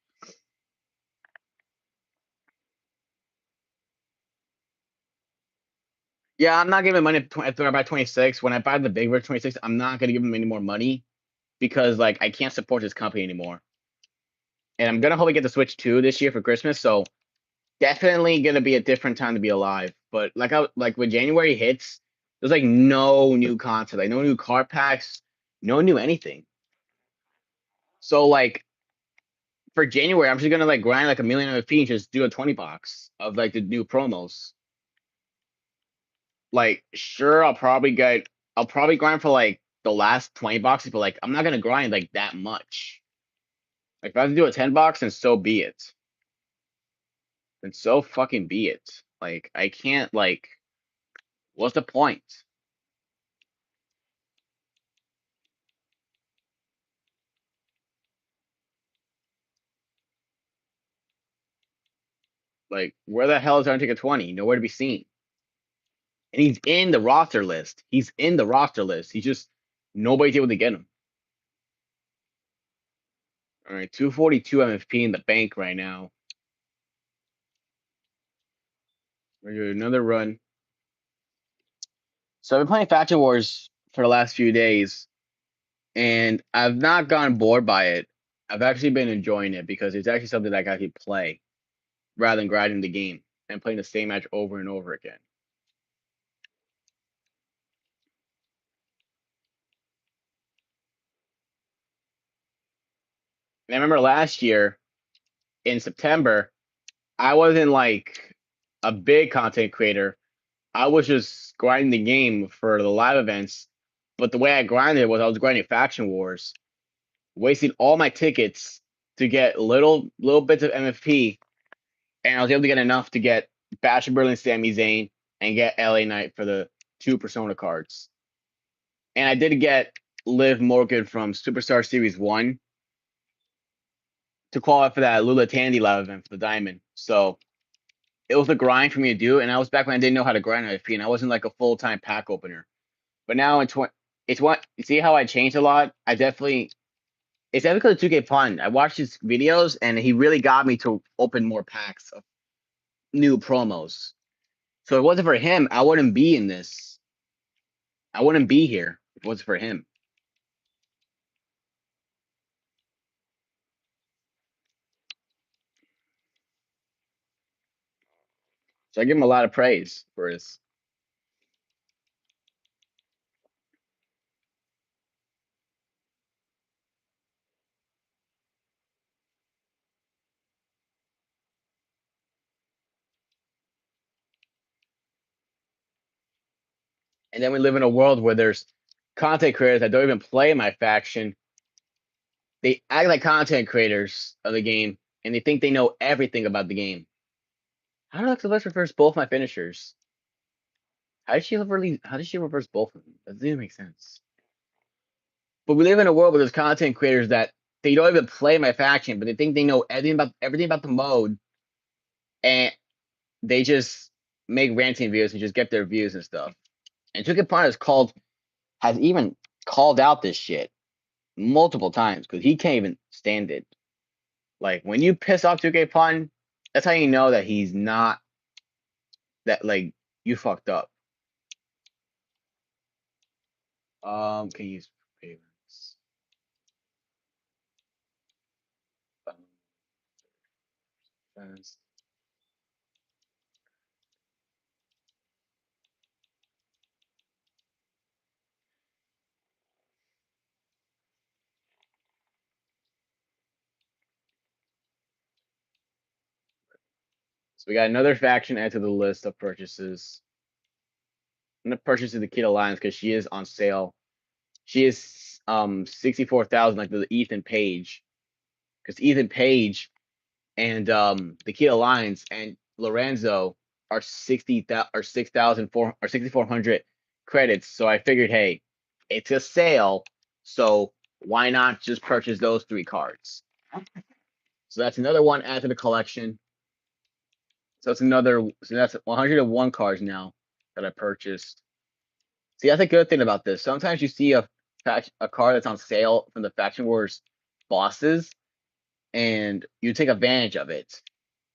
Yeah, I'm not giving money after I buy 26. When I buy the big version 26, I'm not gonna give him any more money because like I can't support this company anymore. And I'm gonna hopefully get the Switch 2 this year for Christmas, so definitely gonna be a different time to be alive. But like when January hits, there's like no new content, like no new card packs, no new anything. So like for January, I'm just gonna like grind like a million of feet and just do a 20 box of like the new promos. Like sure, I'll probably grind for like the last 20 boxes, but like I'm not gonna grind like that much. Like if I have to do a 10 box, then so be it. Then so fucking be it. Like I can't like what's the point? Like where the hell is Undertaker 20? Nowhere to be seen. And he's in the roster list. He's in the roster list. He's just nobody's able to get him. All right, 242 MFP in the bank right now. We're doing another run. So I've been playing Faction Wars for the last few days, and I've not gotten bored by it. I've actually been enjoying it because it's actually something that I can actually play rather than grinding the game and playing the same match over and over again. And I remember last year in September, I wasn't like a big content creator. I was just grinding the game for the live events. But the way I grinded was I was grinding Faction Wars, wasting all my tickets to get little bits of MFP, and I was able to get enough to get Basher Berlin, Sami Zayn, and get LA Knight for the two Persona cards. And I did get Liv Morgan from Superstar Series 1 to qualify for that Lula Tandy live event for the Diamond. So it was a grind for me to do, and I was back when I didn't know how to grind MFP, and I wasn't like a full-time pack opener. But now it's what you see how I changed a lot. It's definitely because of 2K Fun. I watched his videos, and he really got me to open more packs of new promos. So if it wasn't for him, I wouldn't be in this. I wouldn't be here if it wasn't for him. So I give him a lot of praise for his. And then we live in a world where there's content creators that don't even play my faction They act like content creators of the game, and they think they know everything about the game. How did Alexa reverse both my finishers? How did she reverse both of them? That doesn't even make sense. But we live in a world where there's content creators that they don't even play my faction, but they think they know everything about the mode, and they just make ranting videos and just get their views and stuff. And Tukapon has even called out this shit multiple times because he can't even stand it. Like when you piss off 2K that's how you know that he's not that like you fucked up. Can you use favorites? Friends. So we got another faction added to the list of purchases. I'm gonna purchase the Kid Alliance because she is on sale. She is 64,000 like the Ethan Page because Ethan Page and the Kid Alliance and Lorenzo are 6,004 or 6,400 credits. So I figured, hey, it's a sale, so why not just purchase those three cards? So that's another one added to the collection. So that's 101 cards now that I purchased. See, that's a good thing about this. Sometimes you see a card that's on sale from the Faction Wars bosses, and you take advantage of it,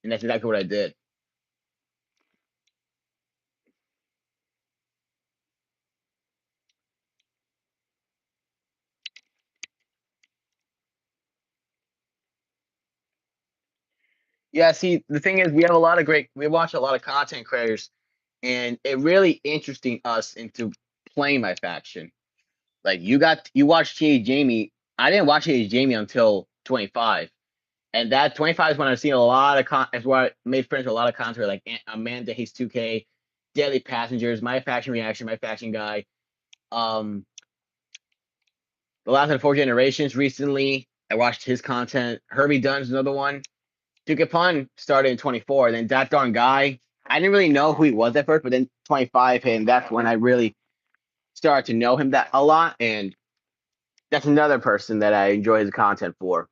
and that's exactly what I did. Yeah, see, the thing is, we watch a lot of content creators, and it really interesting us into playing my faction. Like you watched T.A. Jamie. I didn't watch T.A. Jamie until 25, and that 25 is when I've seen a lot of is where I made friends with a lot of content like Amanda Hates 2K, Daily Passengers, My Faction Reaction, My Faction Guy, um, The Last of the Four Generations. Recently, I watched his content. Herbie Dunn's another one. Duke Pun started in 24. Then that darn guy, I didn't really know who he was at first, but then 25 hit, and that's when I really started to know him that a lot. And that's another person that I enjoy his content for.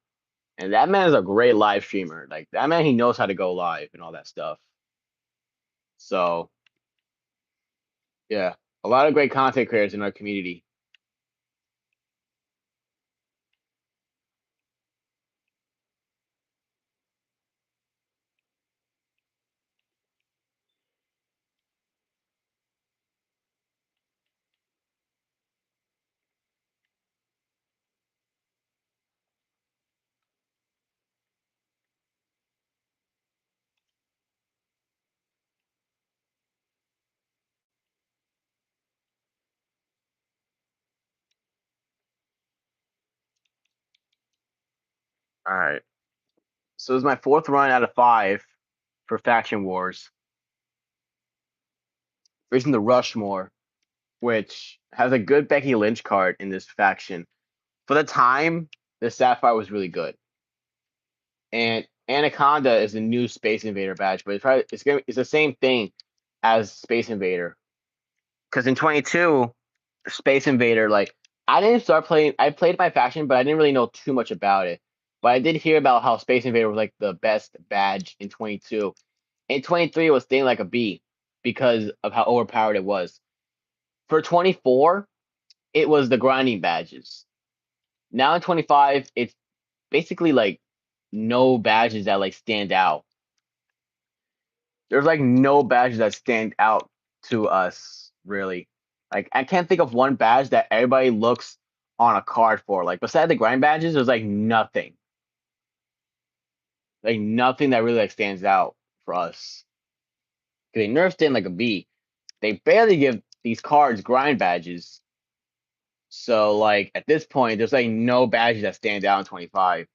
And that man is a great live streamer. Like that man, he knows how to go live and all that stuff. So yeah, a lot of great content creators in our community. All right. So this is my fourth run out of five for Faction Wars. Facing the Rushmore, which has a good Becky Lynch card in this faction. For the time, the Sapphire was really good. And Anaconda is the new Space Invader badge, but it's the same thing as Space Invader. Because in 22, Space Invader, like I didn't start playing. I played my faction, but I didn't really know too much about it. But I did hear about how Space Invader was like the best badge in 22. In 23, it was staying like a B because of how overpowered it was. For 24, it was the grinding badges. Now in 25, it's basically like no badges that like stand out. There's like no badges that stand out to us really. Like I can't think of one badge that everybody looks on a card for. Like beside the grind badges, there's like nothing that really like stands out for us. They nerfed in like a B. They barely give these cards grind badges. So like at this point, there's like no badges that stand out in 25.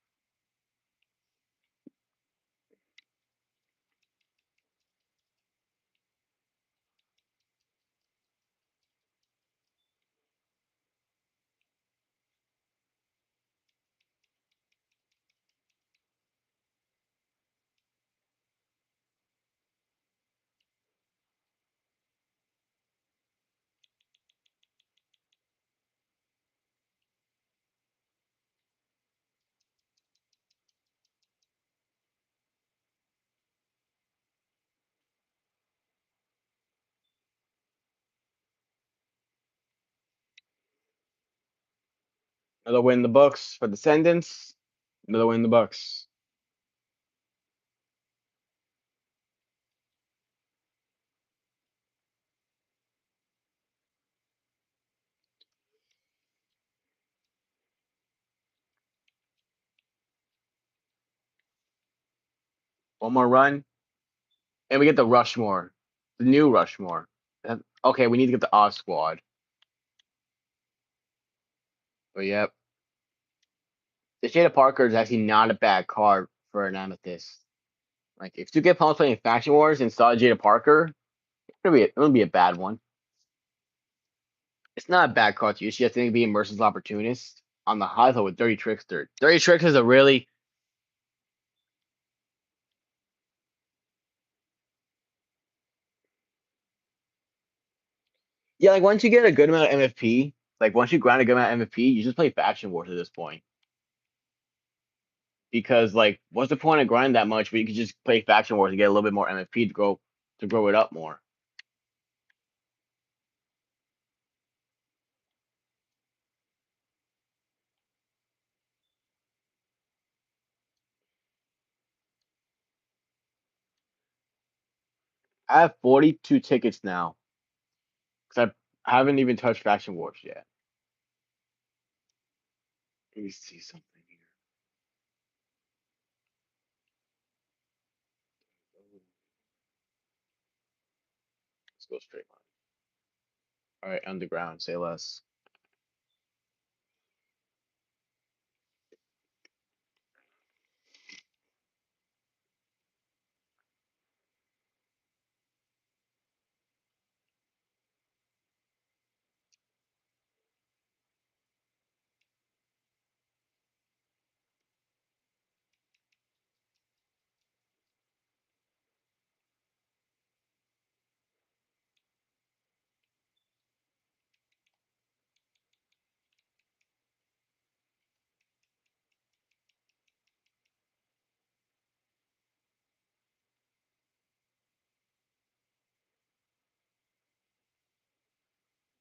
Another win in the books for Descendants. Another win in the books. One more run, and we get the Rushmore, the new Rushmore. Okay, we need to get the Oz Squad. But yep, the Jada Parker is actually not a bad card for an Amethyst. Like if you get opponents playing Faction Wars and saw Jada Parker, it would be a bad one. It's not a bad card to use. You have to be a merciless opportunist on the high level with Dirty Trickster. Dirty Trickster is a really yeah. Like once you get a good amount of MFP, like once you grind a good amount of MFP, you just play Faction Wars at this point. Because like, what's the point of grinding that much? But you could just play Faction Wars and get a little bit more MFP to grow it up more. I have 42 tickets now because I haven't even touched Faction Wars yet. Let me see something here. Let's go straight line. All right, underground. Say less.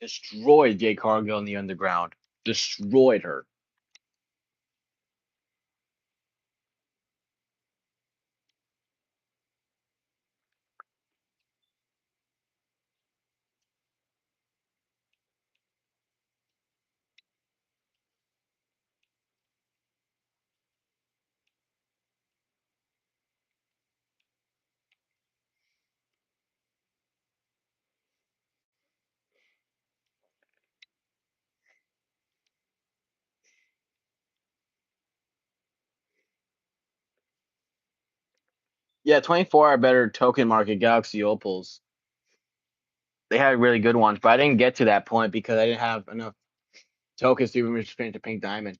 Destroyed Jay Cargill in the underground. Destroyed her. Yeah, 24 are better token market Galaxy Opals. They had really good ones, but I didn't get to that point because I didn't have enough tokens to even expand to Pink Diamond.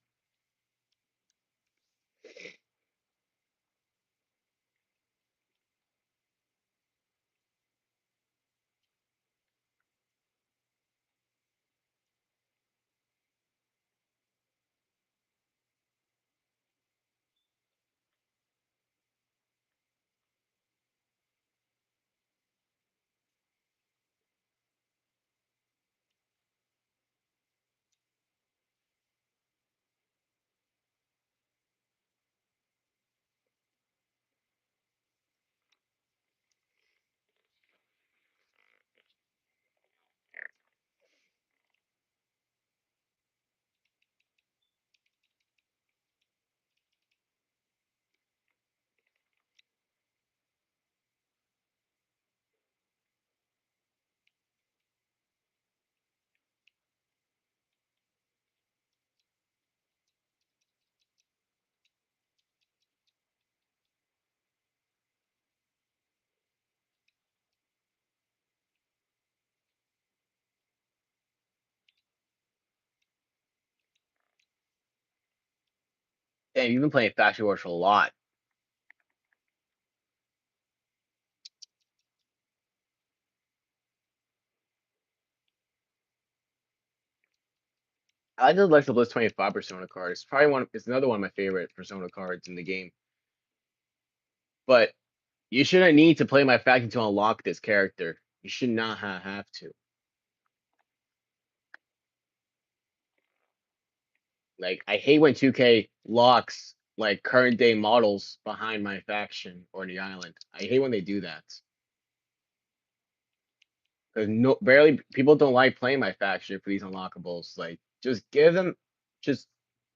Damn, you've been playing Faction Wars a lot. I did like the Blitz 25 Persona card. It's probably it's another one of my favorite Persona cards in the game. But you shouldn't need to play my faction to unlock this character. You should not have to. Like I hate when 2K locks like current day models behind my faction or the island. I hate when they do that. Because no, barely people don't like playing my faction for these unlockables. Like, just give them, just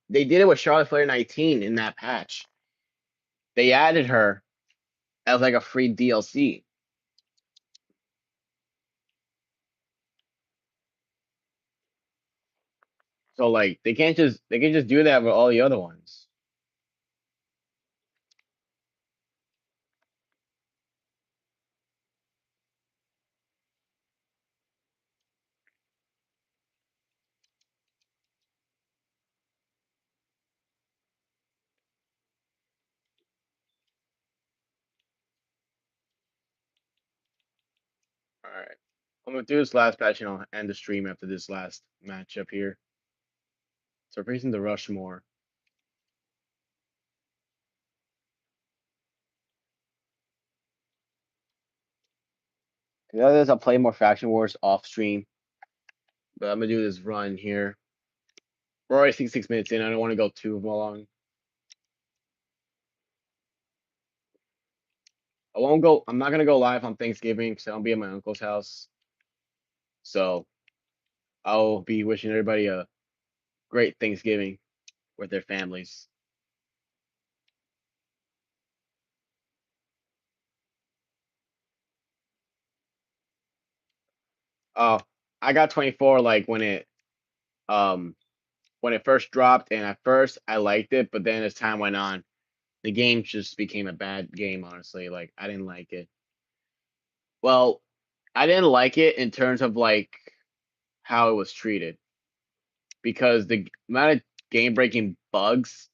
they did it with Charlotte Flair 19 in that patch. They added her as like a free DLC. So like they can just do that with all the other ones. All right, I'm gonna do this last patch and I'll end the stream after this last matchup here. So we're facing the Rushmore. The others I'll play more Faction Wars off stream, but I'm gonna do this run here. We're already 6 minutes in. I don't want to go too long. I won't go. I'm not gonna go live on Thanksgiving because I'll be at my uncle's house. So I'll be wishing everybody a great Thanksgiving with their families. Oh, I got 24 like um when it first dropped, and at first I liked it, but then as time went on, the game just became a bad game. Honestly, like I didn't like it. Well, I didn't like it in terms of like how it was treated because the amount of game breaking bugs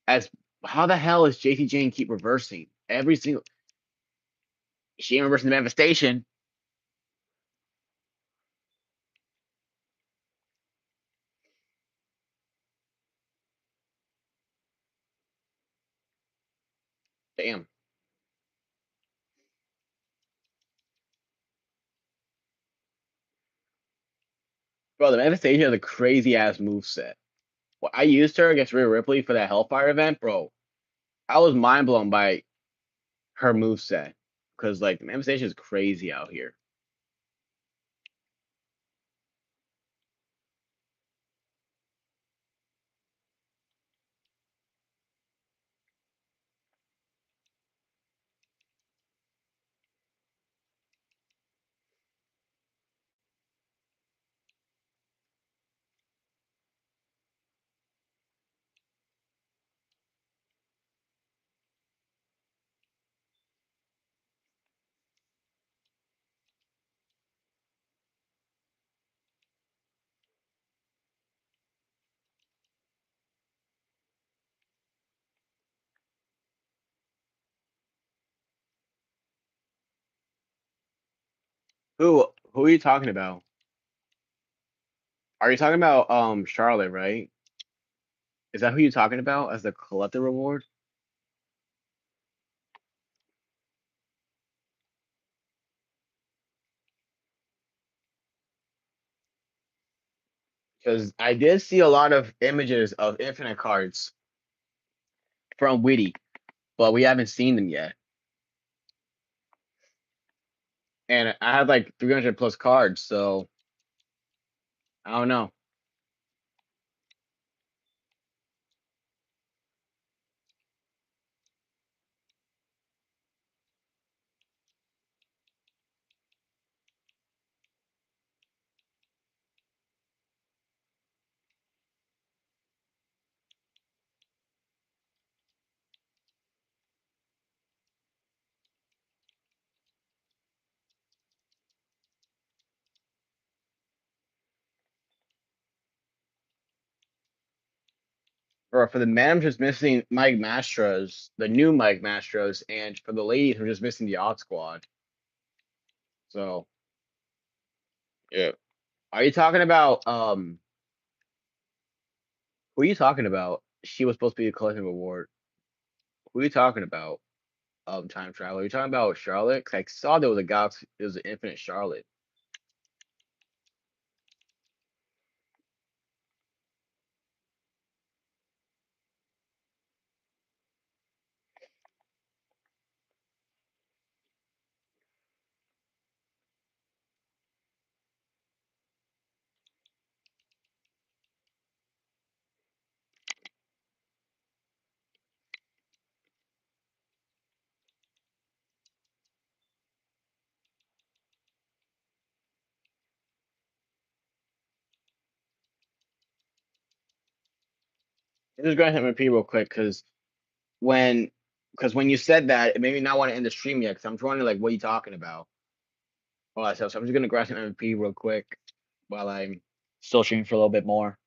as how the hell is JT Jane keep reversing every single she ain't reversing the manifestation. Damn. Bro, the manifestation has a crazy ass move set. Well, I used her against Rhea Ripley for that Hellfire event, bro. I was mind blown by her move set. Because like the manifestation is crazy out here. Who are you talking about? Are you talking about Charlotte, right? Is that who you're talking about as the collector reward? Because I did see a lot of images of infinite cards from Witty, but we haven't seen them yet. And I had like 300 plus cards, so I don't know. Or for the men, I'm just missing Mike Mastros, the new Mike Mastros, and for the ladies, we're just missing the Odd Squad. So yeah. Are you talking about who are you talking about? She was supposed to be a collective award. Who are you talking about? Time travel. Are you talking about Charlotte? 'Cause I saw there was a Galaxy, there was an Infinite Charlotte. Just grab MP real quick when when you said that, it made me not want to end the stream yet because I'm trying to like, what are you talking about? All that stuff. So I'm just gonna grab some MP real quick while I'm still streaming for a little bit more.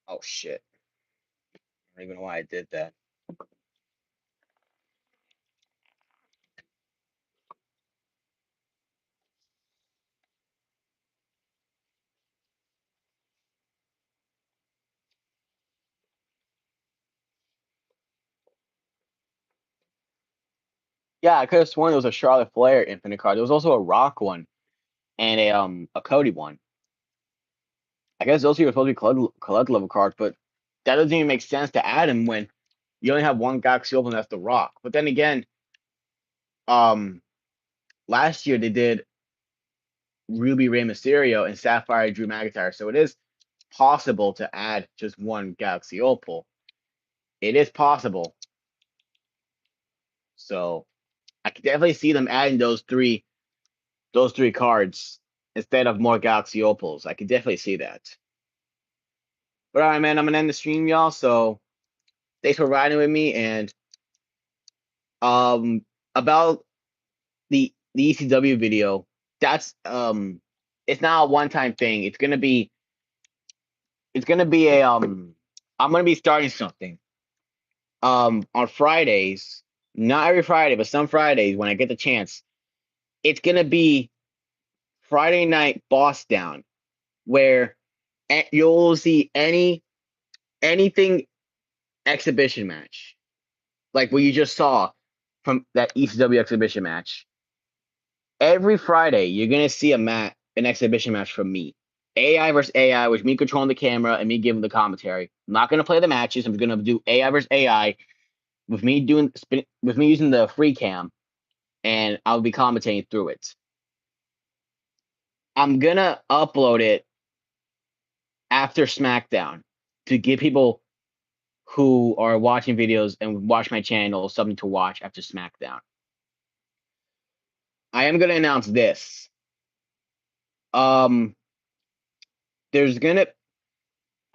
Oh shit! I don't even know why I did that. Yeah, I could have sworn there was a Charlotte Flair Infinite card. There was also a Rock one and a Cody one. I guess those two were supposed to be collect level cards, but that doesn't even make sense to add them when you only have one Galaxy Open, that's the Rock. But then again, um, last year they did Ruby Rey Mysterio and Sapphire Drew McIntyre, so it is possible to add just one Galaxy Opal. It is possible. So I could definitely see them adding those three cards instead of more Galaxy Opals. I could definitely see that. But all right, man, I'm gonna end the stream, y'all. So thanks for riding with me. And about the ECW video, that's it's not a one time thing. It's gonna be a I'm gonna be starting something. On Fridays, not every Friday, but some Fridays when I get the chance, it's gonna be Friday night boss down where you'll see anything exhibition match like what you just saw from that ECW exhibition match. Every Friday, you're gonna see an exhibition match from me. AI versus AI, with me controlling the camera and me giving the commentary. I'm not gonna play the matches. I'm gonna do AI versus AI with me using the free cam, and I'll be commentating through it. I'm gonna upload it after SmackDown to give people who are watching videos and watch my channel something to watch after SmackDown. I am gonna announce this. Um, there's gonna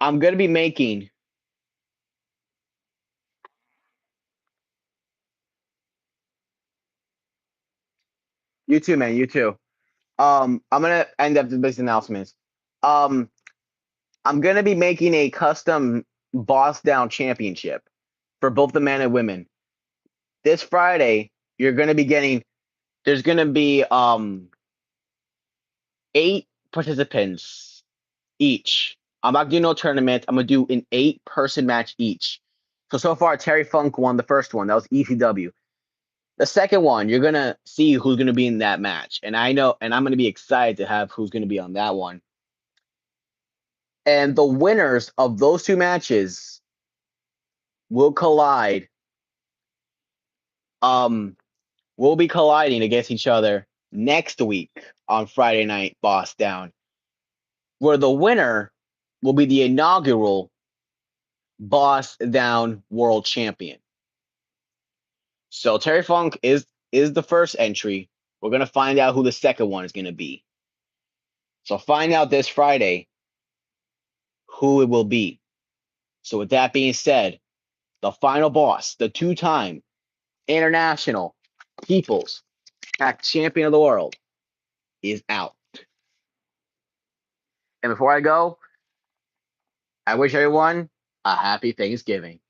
I'm gonna be making you too, man. You too. I'm gonna end up with this announcements. Um, I'm gonna be making a custom boss down championship for both the men and women. This Friday, you're gonna be getting. There's gonna be 8 participants each. I'm not doing no tournament. I'm gonna do an 8-person match each. So far, Terry Funk won the first one. That was ECW. The second one, you're gonna see who's gonna be in that match, and I know, and I'm gonna be excited to have who's gonna be on that one. And the winners of those two matches will collide. Um, will be colliding against each other next week on Friday night, Boss Down, where the winner will be the inaugural Boss Down World Champion. So Terry Funk is the first entry. We're gonna find out who the second one is gonna be. So find out this Friday who it will be. So with that being said, the final boss, the two-time international people's champion of the world, is out. And before I go, I wish everyone a happy Thanksgiving.